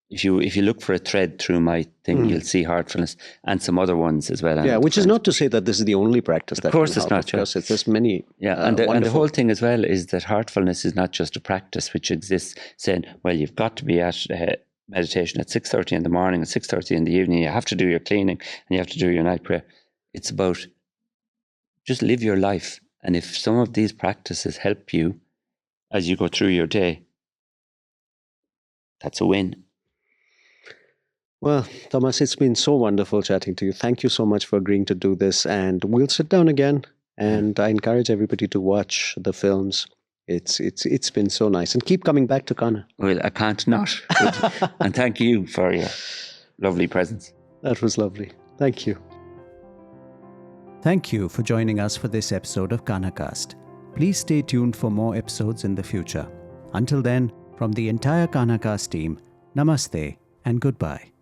If you look for a thread through my thing, you'll see heartfulness and some other ones as well. Yeah, which is not to say that this is the only practice. Of course, it's not. Of course, there's many. Yeah, and the whole thing as well is that heartfulness is not just a practice which exists saying, well, you've got to be at meditation at 6:30 in the morning and 6:30 in the evening. You have to do your cleaning and you have to do your night prayer. It's about just live your life, and if some of these practices help you as you go through your day, that's a win. Well, Tomas, it's been so wonderful chatting to you. Thank you so much for agreeing to do this. And we'll sit down again. And I encourage everybody to watch the films. It's been so nice. And keep coming back to Kanha. Well, I can't not. And thank you for your lovely presence. That was lovely. Thank you. Thank you for joining us for this episode of KanhaCast. Please stay tuned for more episodes in the future. Until then, from the entire KanhaCast team, namaste and goodbye.